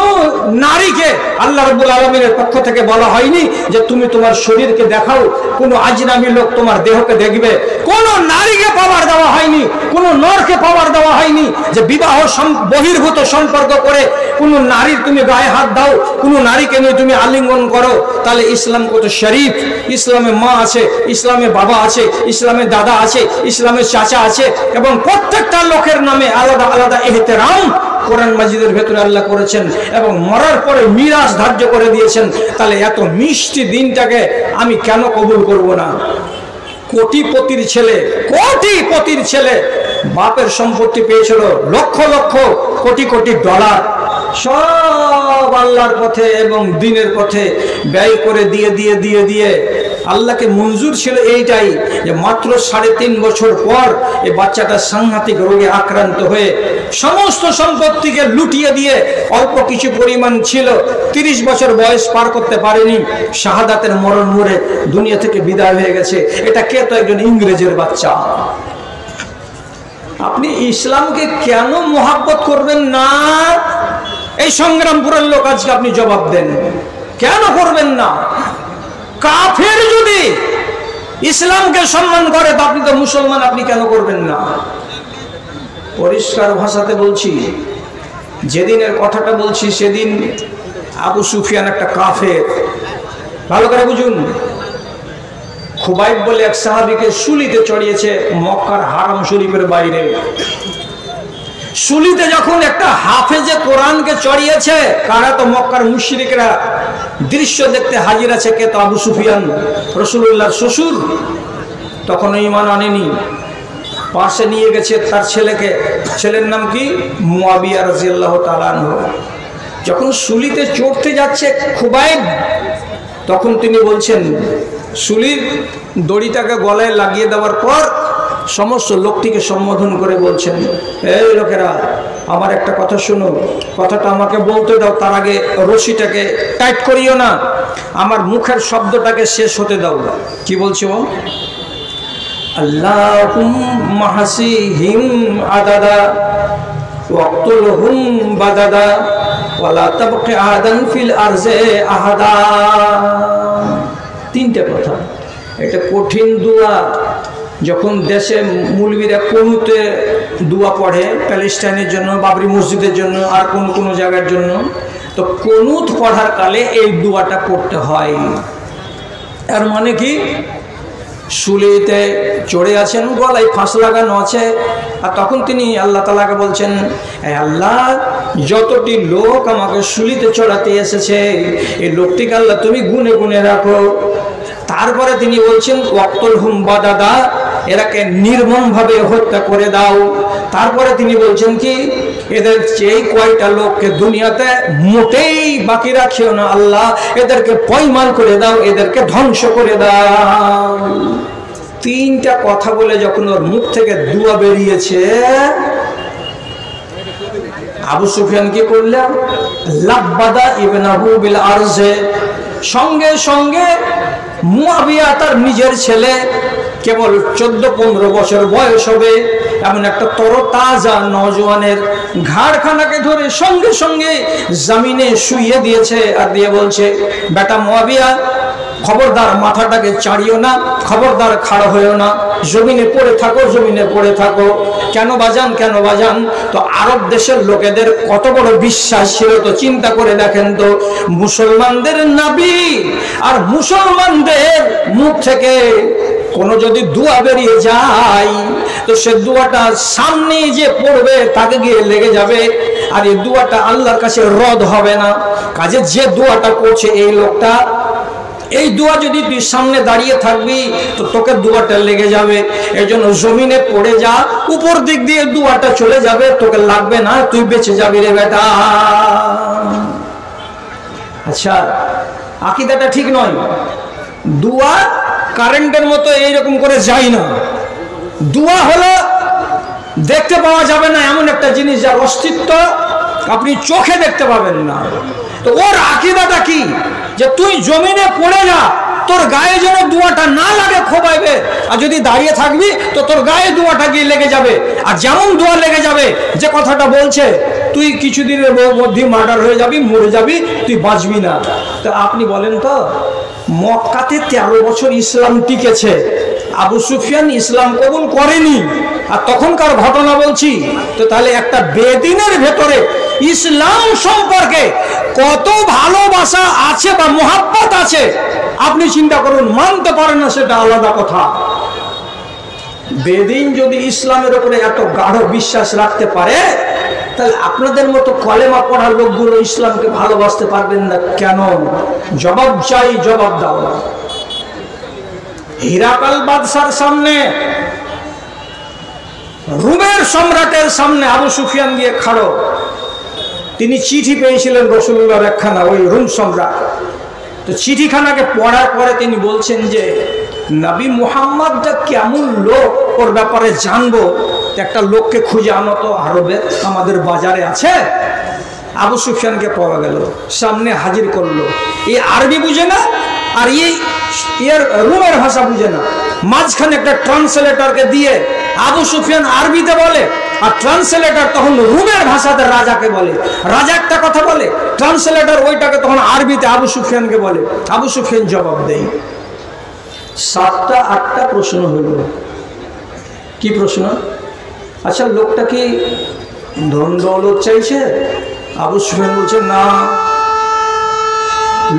নারীকে আল্লাহ রাব্বুল আলামিনের পক্ষ থেকে বলা হয়নি যে তুমি তোমার শরীরকে দেখাও, কোনো আজনামী লোক তোমার দেহকে দেখবে। কোন নারীকে পাওয়ার দেওয়া হয়নি, কোন নরকে পাওয়ার দেওয়া হয়নি যে বিবাহ বহির্ভূত সম্পর্ক করে কোনো নারীর তুমি গায়ে হাত দাও, কোনো নারীকে নিয়ে তুমি আলিঙ্গন করো। তাহলে ইসলাম কত শরীফ! ইসলামে মা আছে, ইসলামে বাবা আছে, ইসলামে দাদা আছে, ইসলামের চাচা আছে, এবং প্রত্যেকটা লোকের নামে আলাদা আলাদা এহতেরাম কোরআন মাজিদের ভেতরে আল্লাহ করেছেন, এবং মরার পরে মিরাস ধার্য করে দিয়েছেন। তাহলে এত মিষ্টি দিনটাকে আমি কেন কবুল করব না? কোটিপতির ছেলে বাপের সম্পত্তি পেয়েছিল লক্ষ লক্ষ কোটি কোটি ডলার, সব আল্লাহর পথে এবং দ্বীনের পথে ব্যয় করে দিয়ে আল্লাহকে মঞ্জুর ছিল এইটাই যে মাত্র 3.5 বছর পর এই বাচ্চাটা সাংঘাতিক রোগে আক্রান্ত হয়ে সমস্ত সম্পত্তিকে লুটিয়ে দিয়ে অল্প কিছু পরিমাণ ছিল, 30 বছর বয়স পার করতে পারেনি, শাহাদাতের মরণ মরে দুনিয়া থেকে বিদায় হয়ে গেছে। এটা কে? তো একজন ইংরেজের বাচ্চা। আপনি ইসলামকে কেন মোহাব্বত করবেন না? এই সংগ্রামপুরের লোক আজকে আপনি জবাব দেন, কেন করবেন না? কাফের যদি ইসলামকে সম্মান করে তো আপনি তো মুসলমান, আপনি কেন করবেন না? পরিষ্কার ভাষাতে বলছি, যেদিনের কথাটা বলছি সেদিন আবু সুফিয়ান একটা কাফের, ভালো করে বুঝুন। খুবাইব বলে এক সাহাবীকে শুলিতে চড়িয়েছে মক্কার হারাম শরীফের বাইরে। শুলিতে যখন একটা হাফেজে কোরআনকে চড়িয়েছে, কারা তো মক্কার মুশরিকরা দৃশ্য দেখতে হাজির আছে, কে তো আবু সুফিয়ান রাসূলুল্লাহর শ্বশুর, তখনও ঈমান আনেনি। পাশে নিয়ে গেছে তার ছেলেকে, ছেলের নাম কি মুয়াবিয়া রাদিয়াল্লাহু তাআলা আনহু। যখন শুলিতে চড়তে যাচ্ছে খুবাইব, তখন তিনি বলছেন, শুলির দড়িটাকে গলায় লাগিয়ে দেওয়ার পর সমস্ত লোকটিকে সম্বোধন করে বলছেন, এই লোকেরা আমার একটা কথা শোনো, কথাটা আমাকে বলতে দাও, তার আগে রশিটাকে টাইট করিও না, আমার মুখের শব্দটাকে শেষ হতে দাও। কি বলছো? আল্লাহুম্মা হাসিহিম আদাদা ওয়াকতুলহুম বাদাদা ওয়ালা তাবকি আহাদান ফিল আরজে আহাদা। তিনটে কথা। এটা কঠিন দোয়া। যখন দেশে মুলবিরা কুনুতে দোয়া পড়ে প্যালেস্টাইনের জন্য, বাবরি মসজিদের জন্য, আর কোন জায়গার জন্য, তো কুনুত পড়ার কালে এই দোয়াটা পড়তে হয়। এর মানে কি? শুলিতে চড়ে আছেন, গলায় ফাঁস লাগানো আছে, আর তখন তিনি আল্লাহ তাআলাকে বলছেন, আল্লাহ যতটি লোক আমাকে শুলিতে চড়াতে এসেছে, এই লোকটিকে আল্লাহ তুমি গুনে গুনে রাখো। তারপরে তিনি বলছেন ওয়াকতুলহুম বাদাদা, এরাকে নির্মমভাবে হত্যা করে দাও। তারপরে তিনি বলছেন কি, এদের চেয়ে কয়টা লোককে দুনিয়াতে মোটেই বাকি রাখিও না আল্লাহ, এদেরকে পয়মাল করে দাও, এদেরকে ধ্বংস করে দাও। তিনটা কথা বলে যখন ওর মুখ থেকে দুয়া বেরিয়েছে, আবু সুফিয়ান কি করলেন? লাব্বাদা ইবনাহু বিল আরজে, সঙ্গে সঙ্গে মুয়াবিয়া তার নিজের ছেলে, কেবল 14-15 বছর বয়স হবে, এমন একটা তরতাজা নওজোয়ানের ঘাড়খানাকে ধরে সঙ্গে সঙ্গে জমিনে শুইয়ে দিয়েছে, আর দিয়ে বলছে, বেটা মুয়াবিয়া, খবরদার মাথাটাকে চাড়িও না, খবরদার খাড়া হয়েও না, জমিনে পড়ে থাকো, জমিনে পড়ে থাকো। কেন বাজান, কেন বাজান? তো আরব দেশের লোকেদের কত বড় বিশ্বাস ছিল, তো চিন্তা করে দেখেন তো, মুসলমানদের নবী আর মুসলমানদের মুখ থেকে কোনো যদি দোয়া বেরিয়ে যায়, তো সে দোয়াটা সামনে যে পড়বে তাকে গিয়ে লেগে যাবে, আর এই দোয়াটা আল্লাহর কাছে রদ হবে না। কাজে যে দোয়াটা করছে এই লোকটা, এই দোয়া যদি তুই সামনে দাঁড়িয়ে থাকবি তো তোকে দোয়াটা লেগে যাবে। এই জন্য জমিনে পড়ে যা, উপর দিক দিয়ে দোয়াটা চলে যাবে, তোকে লাগবে না, তুই বেঁচে যাবি রে বেটা। আচ্ছা, আকীদাটা ঠিক নয়। দোয়া কারেন্টের মতো এইরকম করে যায় না। দোয়া হলো দেখতে পাওয়া যাবে না এমন একটা জিনিস, যার অস্তিত্ব আপনি চোখে দেখতে পাবেন না। তো ওর আকীদাটা কি, যে তুই জমিনে পড়ে যা, তোর গায়ে যেন দোয়াটা না লাগে খোবাইবে, আর যদি দাঁড়িয়ে থাকবি তো তোর গায়ে দোয়াটা গিয়ে লেগে যাবে। আর যেমন দোয়া লেগে যাবে, যে কথাটা বলছে, তুই কিছুদিনের মধ্যে মার্ডার হয়ে যাবি, মরে যাবি, তুই বাঁচবি না। তো আপনি বলেন তো, মক্কাতে 13 বছর ইসলাম টিকেছে, আবু সুফিয়ান ইসলাম কবুল করেনি, আর তখনকার ঘটনা বলছি, তো তাহলে একটা বেদিনের ভেতরে ইসলাম সম্পর্কে কত ভালোবাসা আছে বা মোহাব্বত আছে আপনি চিন্তা করুন। মানতে পারেন না সেটা আলাদা কথা। বেদিন যদি ইসলামের উপরে এত গাঢ় বিশ্বাস রাখতে পারে, তাহলে আপনাদের মতো কলেমা পড়ার লোকগুলো ইসলামকে ভালোবাসতে পারবেন না কেন? জবাব চাই, জবাব দাও। হিরাকাল বাদশার সামনে, রোমের সম্রাটের সামনে আবু সুফিয়ান গিয়ে খাড়ো। তিনি চিঠি পেয়েছিলেন রাসূলুল্লাহর একখানা, ওই রোম সম্রাট। তো চিঠিখানাকে পড়ার পরে তিনি বলছেন যে নবী মুহাম্মদটা কেমন লোক, ওর ব্যাপারে জানবো, একটা লোককে খুঁজে আনো তো আরবের, আমাদের বাজারে আছে। আবু সুফিয়ানকে পাওয়া গেল, সামনে হাজির করলো। এই আরবি বুঝে না, আর এর রোমের ভাষা বুঝে না। মাঝখানে একটা ট্রান্সলেটরকে দিয়ে আবু সুফিয়ান আরবিতে বলে, আর ট্রান্সলেটর তখন রোমের ভাষাতে রাজাকে বলে। রাজা একটা কথা বলে, ট্রান্সলেটর ওইটাকে তখন আরবিতে আবু সুফিয়ানকে বলে। আবু সুফিয়ান জবাব দেয়। 7টা-8টা প্রশ্ন হইল। কি প্রশ্ন? আচ্ছা, লোকটা কি ধন দৌলত চাইছে? আবু সুফিয়ান বলছে না।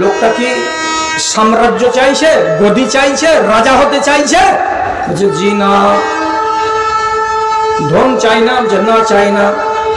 লোকটা কি সাম্রাজ্য চাইছে, গদি চাইছে, রাজা হতে চাইছে? বলছে জি না। ধন চাই না? বলছে না, চাই না।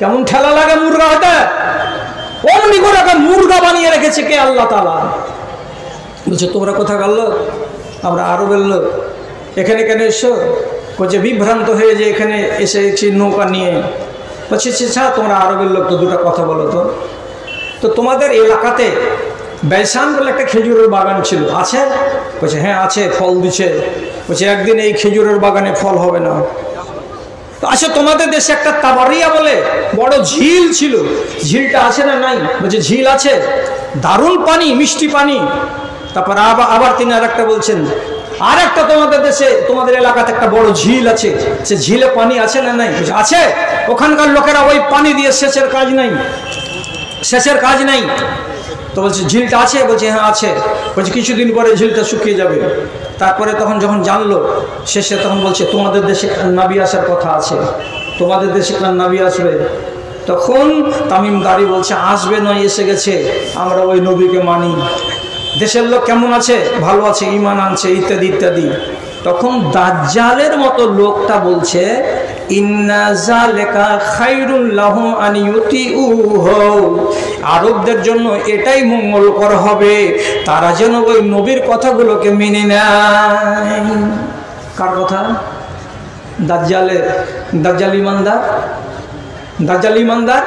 কেমন ঠেলা লাগে মুরগা হতে, অমনি করে মুরগা বানিয়ে রেখেছে কে? আল্লাহ তাআলা। বলছে তোমরা কোথাকার লোক? আমরা আরবের লোক। এখানে কেন এসো? বলছে বিভ্রান্ত হয়ে যে এখানে এসেছি নৌকা নিয়ে। বলছে আচ্ছা তোমরা আরবের লোক, তো দুটো কথা বলো তো। তো তোমাদের এলাকাতে বেসান বলে একটা খেজুরের বাগান ছিল, আছে? বলছে হ্যাঁ আছে, ফল দিচ্ছে। বলছে একদিন এই খেজুরের বাগানে ফল হবে না। আচ্ছা তোমাদের দেশে একটা তাবারিয়া বলে বড় ঝিল ছিল, ঝিলটা আছে না নাই? বলছে ঝিল আছে, দারুণ পানি, মিষ্টি পানি। তারপর আবার তিনি আর একটা বলছেন, আর একটা তোমাদের দেশে তোমাদের এলাকাতে একটা বড় ঝিল আছে, সে ঝিলে পানি আছে না নাই? বলছে আছে, ওখানকার লোকেরা ওই পানি দিয়ে সেচের কাজ নাই, সেচের কাজ নাই। তো বলছে ঝিলটা আছে? বলছে হ্যাঁ আছে। বলছে কিছুদিন পরে ঝিলটা শুকিয়ে যাবে। তারপরে তখন যখন জানলো শেষে তখন বলছে তোমাদের দেশে নবী আসার কথা আছে, তোমাদের দেশে নবী আসবে। তখন তামিম দাড়ি বলছে আসবে নয়, এসে গেছে, আমরা ওই নবীকে মানি। দেশের লোক কেমন আছে? ভালো আছে, ঈমান আনছে, ইত্যাদি ইত্যাদি। তখন দাজ্জালের মতো লোকটা বলছে ইন্না যালিকা খায়রুল লাহুম আন ইউতিউহু, আরবদের জন্য এটাই মঙ্গলকর হবে তারা যেন ওই নবীর কথাগুলোকে মেনে নেয়। কার কথা? দাজ্জালের। দাজ্জাল ইমানদার? দাজ্জাল ইমানদার?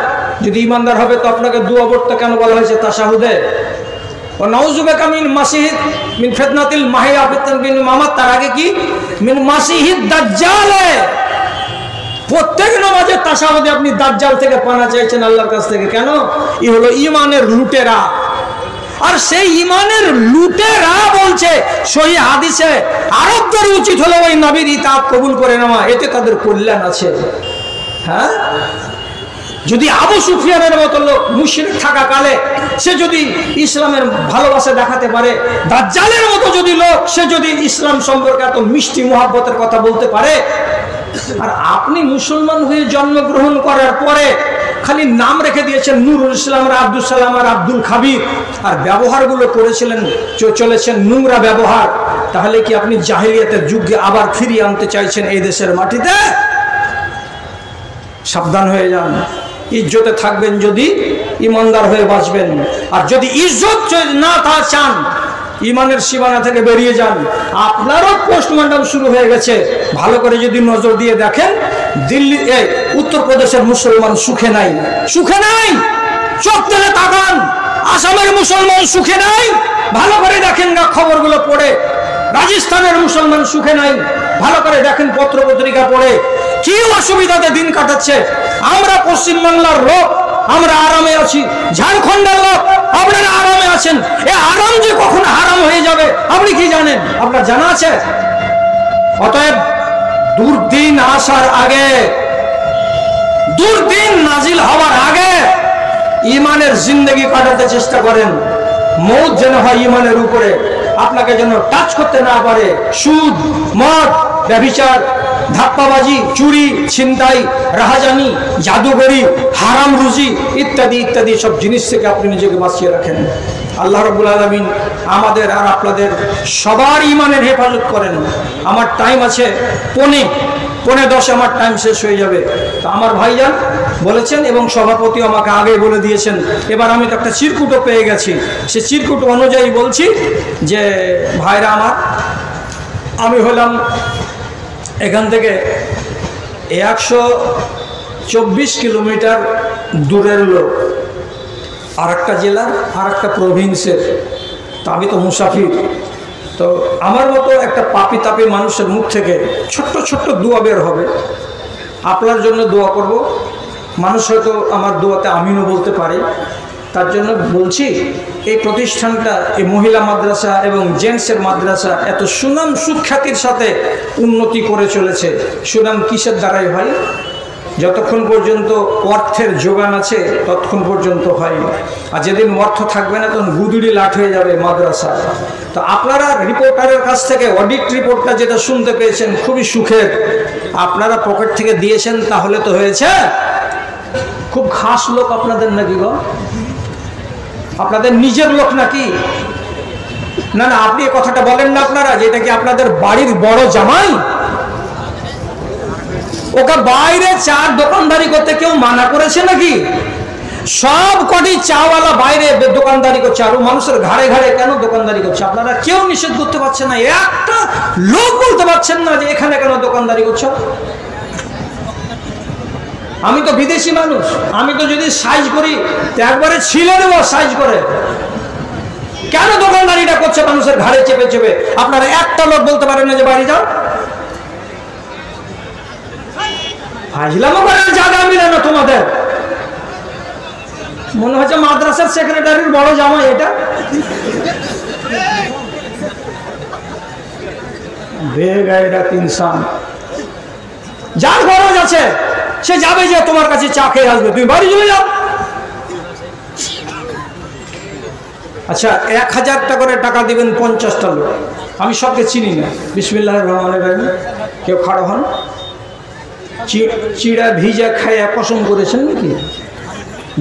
যদি ইমানদার হবে তো আপনাকে দোয়া পড়তে কেন বলা হয়েছে তাশাহুদে? ও নাউযুবিকা মিন মাসিহিদ মিন ফিতনাতিল মাহিয়া বিন মামাত, তার আগে কি? মিন মাসিহিদ দাজ্জাল। প্রত্যেক নামাজে তাশাহুদে আপনি দাজ্জাল থেকে পানা চাইছেন আল্লাহর কাছ থেকে, কেন? ই হলো ঈমানের লুটেরা। আর সেই ঈমানের লুটেরা বলছে সহিহ হাদিসে আরবদের উচিত হলো ওই নবীর ইতাআত কবুল করে নেওয়া, এতে তাদের কল্যাণ আছে। হ্যাঁ, যদি আবু সুফিয়ানের মতো লোক মুশরিক থাকাকালে সে যদি ইসলামের ভালোবাসা দেখাতে পারে, দাজ্জালের মতো যদি লোক সে যদি ইসলাম সম্পর্কে এত মিষ্টি মুহাব্বতের কথা বলতে পারে, আর আপনি মুসলমান হয়ে জন্মগ্রহণ করার পরে খালি নাম রেখে দিয়েছেন নুরুল ইসলাম আর আব্দুল সালাম আর আব্দুল খাবির, আর ব্যবহারগুলো করেছিলেন চলেছেন নোংরা ব্যবহার, তাহলে কি আপনি জাহিলিয়াতের যুগে আবার ফিরিয়ে আনতে চাইছেন এই দেশের মাটিতে? সাবধান হয়ে যান। ইজ্জতে থাকবেন যদি ইমানদার হয়ে বাঁচবেন, আর যদি ইজ্জত না তা চান ইমানের সীমানা থেকে বেরিয়ে যান। আপনারও পোস্টমর্টম শুরু হয়ে গেছে, ভালো করে যদি নজর দিয়ে দেখেন দিল্লি উত্তরপ্রদেশের মুসলমান সুখে নাই, সুখে নাই। চোখ তুলে তাকান, আসামের মুসলমান সুখে নাই, ভালো করে দেখেন না খবরগুলো পড়ে। রাজস্থানের মুসলমান সুখে নাই, ভালো করে দেখেন পত্র পত্রিকা পড়ে কি অসুবিধাতে দিন কাটাচ্ছে। আমরা পশ্চিমবাংলার লোক, আমরা আরামে আছি, ঝাড়খণ্ডের লোক আপনারা আরামে আছেন। এ আরাম যে কখন হারাম হয়ে যাবে আপনি কি জানেন? আপনার জানা আছে? অতএব দুর্দিন আসার আগে, দুর্দিন নাজিল হওয়ার আগে ঈমানের জিন্দেগি কাটাতে চেষ্টা করেন। মৌত যেন হয় ঈমানের উপরে, আপনাকে যেন টাচ করতে না পারে সুদ, মদ, ব্যভিচার, ধাপ্পাবাজি, চুরি, ছিনতাই, রাহাজানি, জাদুগরি, হারাম রুজি ইত্যাদি ইত্যাদি সব জিনিস থেকে আপনি নিজেকে বাঁচিয়ে রাখেন। আল্লাহ রাব্বুল আলামিন আমাদের আর আপনাদের সবার ঈমানের হেফাজত করেন। আমার টাইম আছে 9:10 আমার টাইম শেষ হয়ে যাবে। তো আমার ভাইজান বলেছেন এবং সভাপতি আমাকে আগে বলে দিয়েছেন, এবার আমি তো একটা চিরকুটও পেয়ে গেছি, সে চিরকুট অনুযায়ী বলছি যে ভাইরা আমার, আমি হলাম এখান থেকে 124 কিলোমিটার দূরের লোক, আর একটা জেলার আর একটা প্রভিন্সের। তো আমি তো মুসাফির, তো আমার মতো একটা পাপি তাপি মানুষের মুখ থেকে ছোট্ট ছোট্ট দোয়া বের হবে। আপনার জন্য দোয়া করব, মানুষ হয়তো আমার দোয়াতে আমিনও বলতে পারে। তার জন্য বলছি, এই প্রতিষ্ঠানটা, এই মহিলা মাদ্রাসা এবং জেন্টসের মাদ্রাসা এত সুনাম সুখ্যাতির সাথে উন্নতি করে চলেছে। সুনাম কিসের দ্বারাই হয়? যতক্ষণ পর্যন্ত অর্থের যোগান আছে ততক্ষণ পর্যন্ত হয়, আর যেদিন অর্থ থাকবে না তখন গুদুড়ি লাট হয়ে যাবে মাদ্রাসা। তো আপনারা রিপোর্টারের কাছ থেকে অডিট রিপোর্টটা যেটা শুনতে পেয়েছেন খুবই সুখের, আপনারা পকেট থেকে দিয়েছেন তাহলে তো হয়েছে। খুব খাস লোক আপনাদের নাকি গো? আপনাদের নিজের লোক নাকি? না না, আপনি এই কথাটা বলেন না আপনারা, যে এটা কি আপনাদের বাড়ির বড় জামাই? ওকে বাইরে চার দোকানদারি করতে কেউ মানা করেছে নাকি? সব কটি চাওয়ালা বাইরে দোকানদারি করছে, আর মানুষের ঘাড়ে ঘাড়ে কেন দোকানদারি করছে? আপনারা কেউ নিষেধ করতে পারছেন না, একটা লোক বলতে পারছেন না যে এখানে কেন দোকানদারি করছো? আমি তো বিদেশি মানুষ, আমি তো যদি সাইজ করি একবারে ছিলে নেব সাইজ করে। কেন দোকানদারিটা করছে মানুষের ঘাড়ে চেপে চেপে? আপনারা একটা লোক বলতে পারেন না যে বাড়ি যাও? ফাজলামো করার জায়গা মিলে না তোমাদের। মনে হচ্ছে মাদ্রাসার সেক্রেটারির বড় জামাই এটা। বেগায়রত ইনসান। যার খরচ আছে সে যাবে, যে তোমার কাছে চা খেয়ে আসবে, তুমি বাড়ি চলে যাও। আচ্ছা 1000 টাকা করে টাকা দিবেন 50টা লোক, আমি সবকে চিনি না। বিসমিল্লাহির রহমানির রহিম। কেউ খাড়ো হন। চিড়া ভিজা খায়া কসম করেছেন নাকি?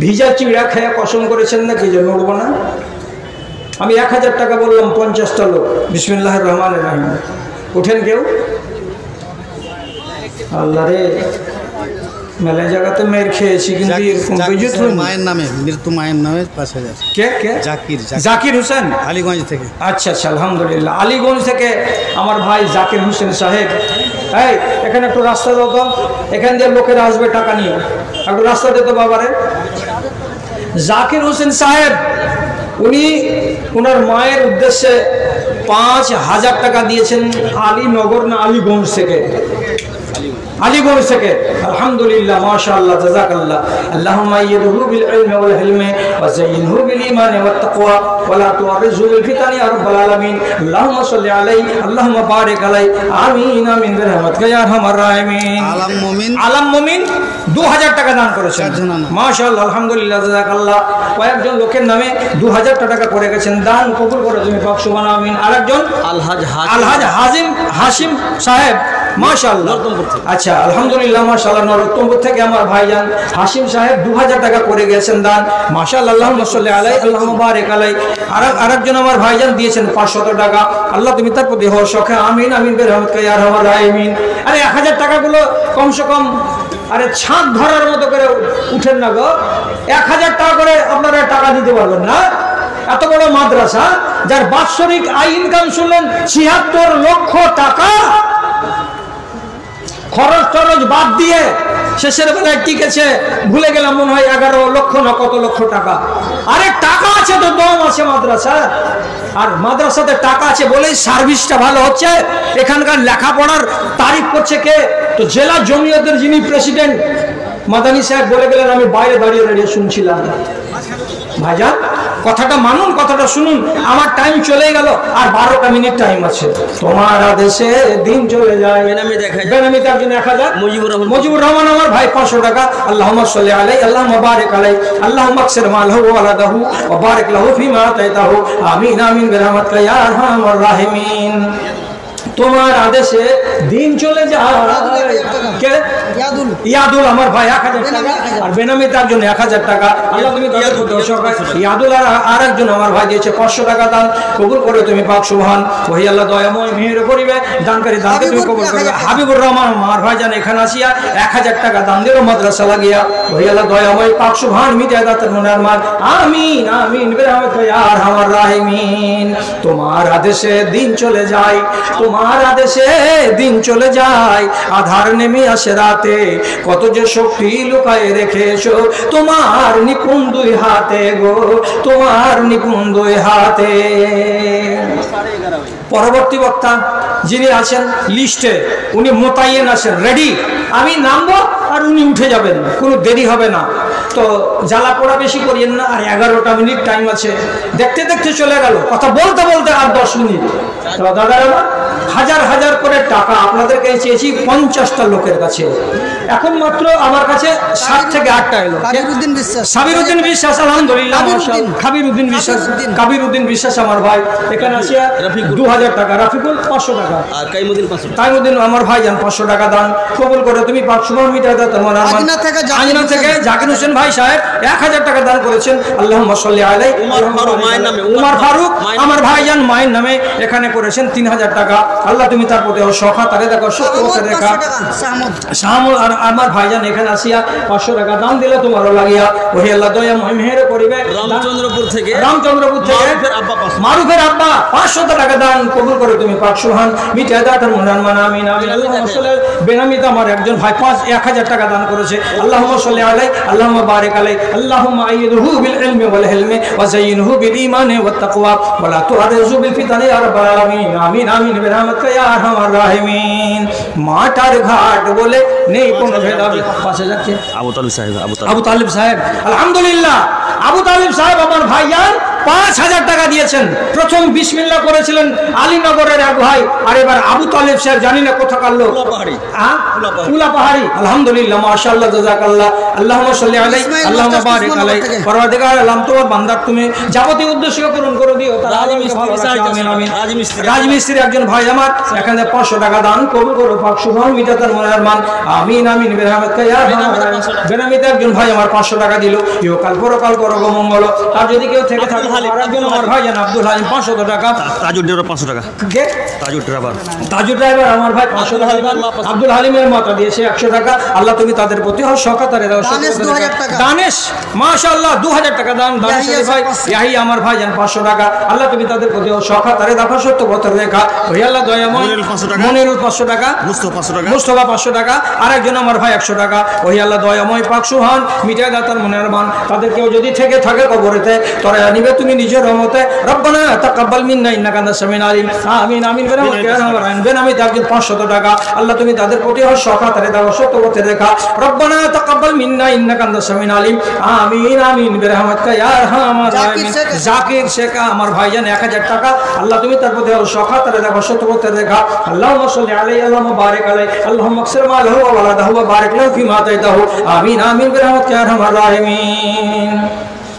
ভিজা চিড়া খায়া কসম করেছেন নাকি যে নড়ব না? আমি 1000 টাকা বললাম 50টা লোক। বিসমিল্লাহির রহমানির রহিম। উঠেন কেউ। আল্লাহ রে, মেলা জায়গাতে মেয়ের খেয়েছি, কিন্তু মায়ের নামে, মৃত্যু মায়ের নামে 5000। কে কে? জাকির হোসেন, আলীগঞ্জ থেকে। আচ্ছা আচ্ছা, আলহামদুলিল্লাহ। আলীগঞ্জ থেকে আমার ভাই জাকির হোসেন সাহেব। এই এখানে একটু রাস্তা দাও তো, এখান দিয়ে লোকেরা আসবে টাকা নিয়ে, একটু রাস্তা দিত বাবারে। জাকির হোসেন সাহেব উনি ওনার মায়ের উদ্দেশ্যে 5000 টাকা দিয়েছেন আলীনগর না আলীগঞ্জ থেকে? আলীগঞ্জ থেকে। আলহামদুলিল্লাহ, মাশাআল্লাহ, জাযাকাল্লাহ। আল্লাহুম্মা আইয়িদহু বিল ইলমি ওয়াল হিলমি ওয়া যায়্যিনহু বিল ঈমানি ওয়াত তাকওয়া ওয়া লা তু'রিজহু বিল ফিতানি ইয়া রাব্বাল আলামিন। আল্লাহুম্মা সাল্লি আলাইহি, আল্লাহুম্মা বারিক আলাইহি। আমিন আমিন বিরহমাতিকা ইয়া আরহামার রাহিমিন। আলম মুমিন 2000 টাকা দান করেছেন। মাশাআল্লাহ, আলহামদুলিল্লাহ, জাযাকাল্লাহ। কয়েকজন লোকের নামে 2000 টাকা করে গেছেন, দান কবুল করে তুমি পাক। সুবহানাল্লাহ, আমিন। আরেকজন আলহাজ হাশিম সাহেব, মাশাআল্লাহ। আচ্ছা, আলহামদুলিল্লাহ, মাশাআল্লাহ। নরোত্তমপুর থেকে আমার ভাইজান হাশিম সাহেব 2000 টাকা করে গেছেন দান। মাশাআল্লাহ, আল্লাহুম্মা সাল্লি আলাইহি, আল্লাহুম্মা বারিক আলাইহি। আরেকজন আমার ভাইজান দিয়েছেন 500 টাকা। আল্লাহ তুমি তার প্রতি হও সখে। আমিন আমিন বিরহমাতিকা ইয়া আরহামার রাহিমিন। আরে 1000 টাকাগুলো কমসে কম আরে ছাদ ধরার মতো করে উঠেন না গো। 1000 টাকা করে আপনারা টাকা দিতে পারবেন না? এত বড় মাদ্রাসা, যার বাৎসরিক আয় ইনকাম শুনলেন 76 লক্ষ টাকা, খরচ টরচ বাদ দিয়ে শেষের বেলায় টিকেছে ভুলে গেলাম মনে হয় 11 লক্ষ না কত লক্ষ টাকা। আরে টাকা আছে তো দম আছে মাদ্রাসা, আর মাদ্রাসাতে টাকা আছে বলেই সার্ভিসটা ভালো হচ্ছে। এখানকার লেখাপড়ার তারিফ করছে কে? তো জেলা জমিয়তের যিনি প্রেসিডেন্ট মাদানী সাহেব বলে গেলেন, আমি বাইরে দাঁড়িয়ে দাঁড়িয়ে শুনছিলাম। ভাইজান কথাটা মানুন, কথাটা শুনুন। আমার টাইম চলে গেল, আর 12টা মিনিট টাইম আছে। তোমার আদেশে দিন চলে যায়। বেনামিতে একজন 1000, মুজিবুর রহমান আমার ভাই 500 টাকা। আল্লাহুম্মা সাল্লি আলাইহি, আল্লাহুম্মা বারিক আলাইহি, আল্লাহুম্মা আকসির মালহু ওয়া ওয়ালাদাহু ওয়া বারিক লাহু ফিমা আতাইতাহু। আমিন আমিন বিরহমাতিকা ইয়া আরহামার রাহিমিন। তোমার আদেশে দিন চলে যায়। কে? ইয়াদুল আমার ভাই 1000 টাকা, আর বেনামিতে একজন 1000 টাকা। আল্লাহ তুমি ইয়াদুল আর একজন আমার ভাই দিয়েছে 500 টাকা দান, কবুল করে তুমি পাক। সুবহান। ওহি আল্লাহ দয়াময় মেহের করিবে, দানকারী দানকে তুমি কবুল করবে। হাবিবুর রহমান আমার ভাই জান এখানে আসিয়া 1000 টাকা দান দিল মাদ্রাসা লাগিয়া। ওহি আল্লাহ দয়াময় পাক। সুবহান। মিটায় দাতার মনের মান। আমিন আমিন বিরহমাতিকা ইয়া আরহামার রাহিমিন। তোমার আদেশে দিন চলে যায়, তোমার আদেশে দিন চলে যায়। আধার নেমে আসে রাতে, কত যে শক্তি লুকায়ে রেখেছো তোমার নিপুণ 2 হাতে গো, তোমার নিপুণ 2 হাতে। পরবর্তী বক্তা যিনি আছেন লিস্টে, উনি মোতায়েন আছেন, রেডি। আমি নামবো আর উনি উঠে যাবেন, কোনো দেরি হবে না। তো জ্বালা পোড়া বেশি করিয়েন না। আর 11টা মিনিট টাইম আছে, দেখতে দেখতে চলে গেল, কথা বলতে বলতে আর 10 মিনিট। তো দাদারা হাজার হাজার করে টাকা আপনাদেরকে চেয়েছি 50টা লোকের কাছে। এখন মাত্র আমার কাছে 7 থেকে 8টা এলো। কাবিরউদ্দিন বিশ্বাস। সাবিরউদ্দিন বিশ্বাস, আলহামদুলিল্লাহ। কাবিরউদ্দিন। খাবিরউদ্দিন বিশ্বাস, কাবিরউদ্দিন বিশ্বাস আমার ভাই এখানে আসিয়া 2000 টাকা, রাফিকুল 500 টাকা, আর কাইমুদ্দিন 500 টাকা। তাইমুদ্দিন আমার ভাইজান 500 টাকা দান কবুল করে তুমি 500 মিটার দাও তোমার আজিনা থেকে জাকির হোসেন ভাই সাহেব 1000 টাকা দান করেছেন। আল্লাহুম্মা সাল্লি আলাইহি। উমর ফারুক মায়ের নামে, উমর ফারুক আমার ভাইজান মায়ের নামে এখানে করেছেন 3000 টাকা। আল্লাহ তুমি তার প্রতি সখা তারে দেখো সত্যতে দেখা। শামুল আর আমার ভাইজান এখানে আসিয়া 500 টাকা দান দিলে তোমারও লাগিয়া ওহি আল্লাহ দয়া মেহের করিবে। রামচন্দ্রপুর থেকে মারুফের আব্বা 500 টাকা দান কবুল করে তুমি পাক সুবহান মিটায় দাও তার মুনান মান আমিন আমিন। আল্লাহুম্মা সাল্লি বেনামিতে আমার একজন ভাই 1000 টাকা দান করেছে। আল্লাহুম্মা সাল্লি আলাইহি আল্লাহুম্মা বারিক আলাইহি আল্লাহুম্মা আইয়িদহু বিল ইলমি ওয়াল হিলমি ওয়া যায়্যিনহু বিল ঈমানি ওয়াত তাকওয়া ওয়া লা তুআরিজু বিল ফিতানি ইয়া রাব্বাল আলামিন আমিন আমিন বিরহমাতিকা ইয়া আরহামার রাহিমিন। মাটার ঘাট বলে নেই কোনো ভেদাভেদ। পাশে যাচ্ছে আবু তালিব সাহেব আলহামদুলিল্লাহ। আবু তালিব সাহেব আমার ভাইজান 5000 টাকা দিয়েছেন। প্রথম বিসমিল্লাহ করেছিলেন আলীনগরের এক ভাই, আর এবার আবু তালিব সাহেব জানি না কোথাকার লোক, উলা পাহাড়ি। আলহামদুলিল্লাহ মাশাআল্লাহ জাযাকাল্লাহ। আল্লাহুম্মা সাল্লি আলাইহি আল্লাহুম্মা বারিক আলাইহি। পরওয়ারদিগার আলম তোমার বান্দার তুমি যাবতীয় উদ্দেশ্য পূরণ করে দিও। আমিন আমিন। রাজমিস্ত্রি একজন ভাই আমার এখানে 500 টাকা দান কবুল করো পাক সুবহান মিটাতার মনের মান আমিন আমিন বিরহমাতিকা ইয়া আরহামার রাহিমিন। বেনামিতে একজন ভাই আমার 500 টাকা দিল। ইহকাল পরকাল করো গো মঙ্গল। আর যদি কেউ থেকে থাকে আরেকজন আমার ভাইজান আব্দুল হালিম 500 টাকা। তাজুর ড্রাইভার 500 টাকা। কে? তাজুর ড্রাইভার আমার ভাই 500 টাকা। আব্দুল হালিমের মাতা দিয়েছে 100 টাকা। আল্লাহ তুমি তাদের প্রতি সকাতারে দাও। দানেশ মাশাআল্লাহ 2000 টাকা দান। দানেশ ভাই ইয়াহি আমার ভাইজান 500 টাকা। আল্লাহ তুমি তাদের প্রতি সকাতারে দাও। সত্য বতর রেখা ওই আল্লাহ দয়াময়। মনিরুল 500 টাকা, মুস্তাফা 500 টাকা, আরেকজন আমার ভাই 100 টাকা। ওই আল্লাহ দয়াময় পাক সুবহান মিটায় দাও তার মনের মান। তাদের কেউ যদি থেকে থাকে কবরেতে তোরা নিবে তুমি নিজের রহমতে। রব্বানা তাকাব্বাল মিন্না ইন্নাকা আনতাস সামিউল আলিম আমিন আমিন। বেনামিতে একজন 500 টাকা। আল্লাহ তুমি তাদের প্রতি সকাতারে দাও সত্য বতর রেখা। রব্বানা তাকাব্বাল মিন্না ইন্নাকা আনতাস সামিউল আলিম আমিন আমিন বিরহমাতিকা ইয়া আরহামার রাহিমিন। জাকির শেখ আমার ভাইজান 1000 টাকা। আল্লাহ তুমি তার প্রতি সকাতারে দাও সত্য বতর রেখা। আল্লাহুম্মা সাল্লি আলাইহি আল্লাহুম্মা বারিক আলাইহি আল্লাহুম্মা আকসির মালাহু ওয়া ওয়ালাদাহু ওয়া বারিক লাহু ফিমা আতাইতাহু আমিন আমিন বিরহমাতিকা ইয়া আরহামার রাহিমিন।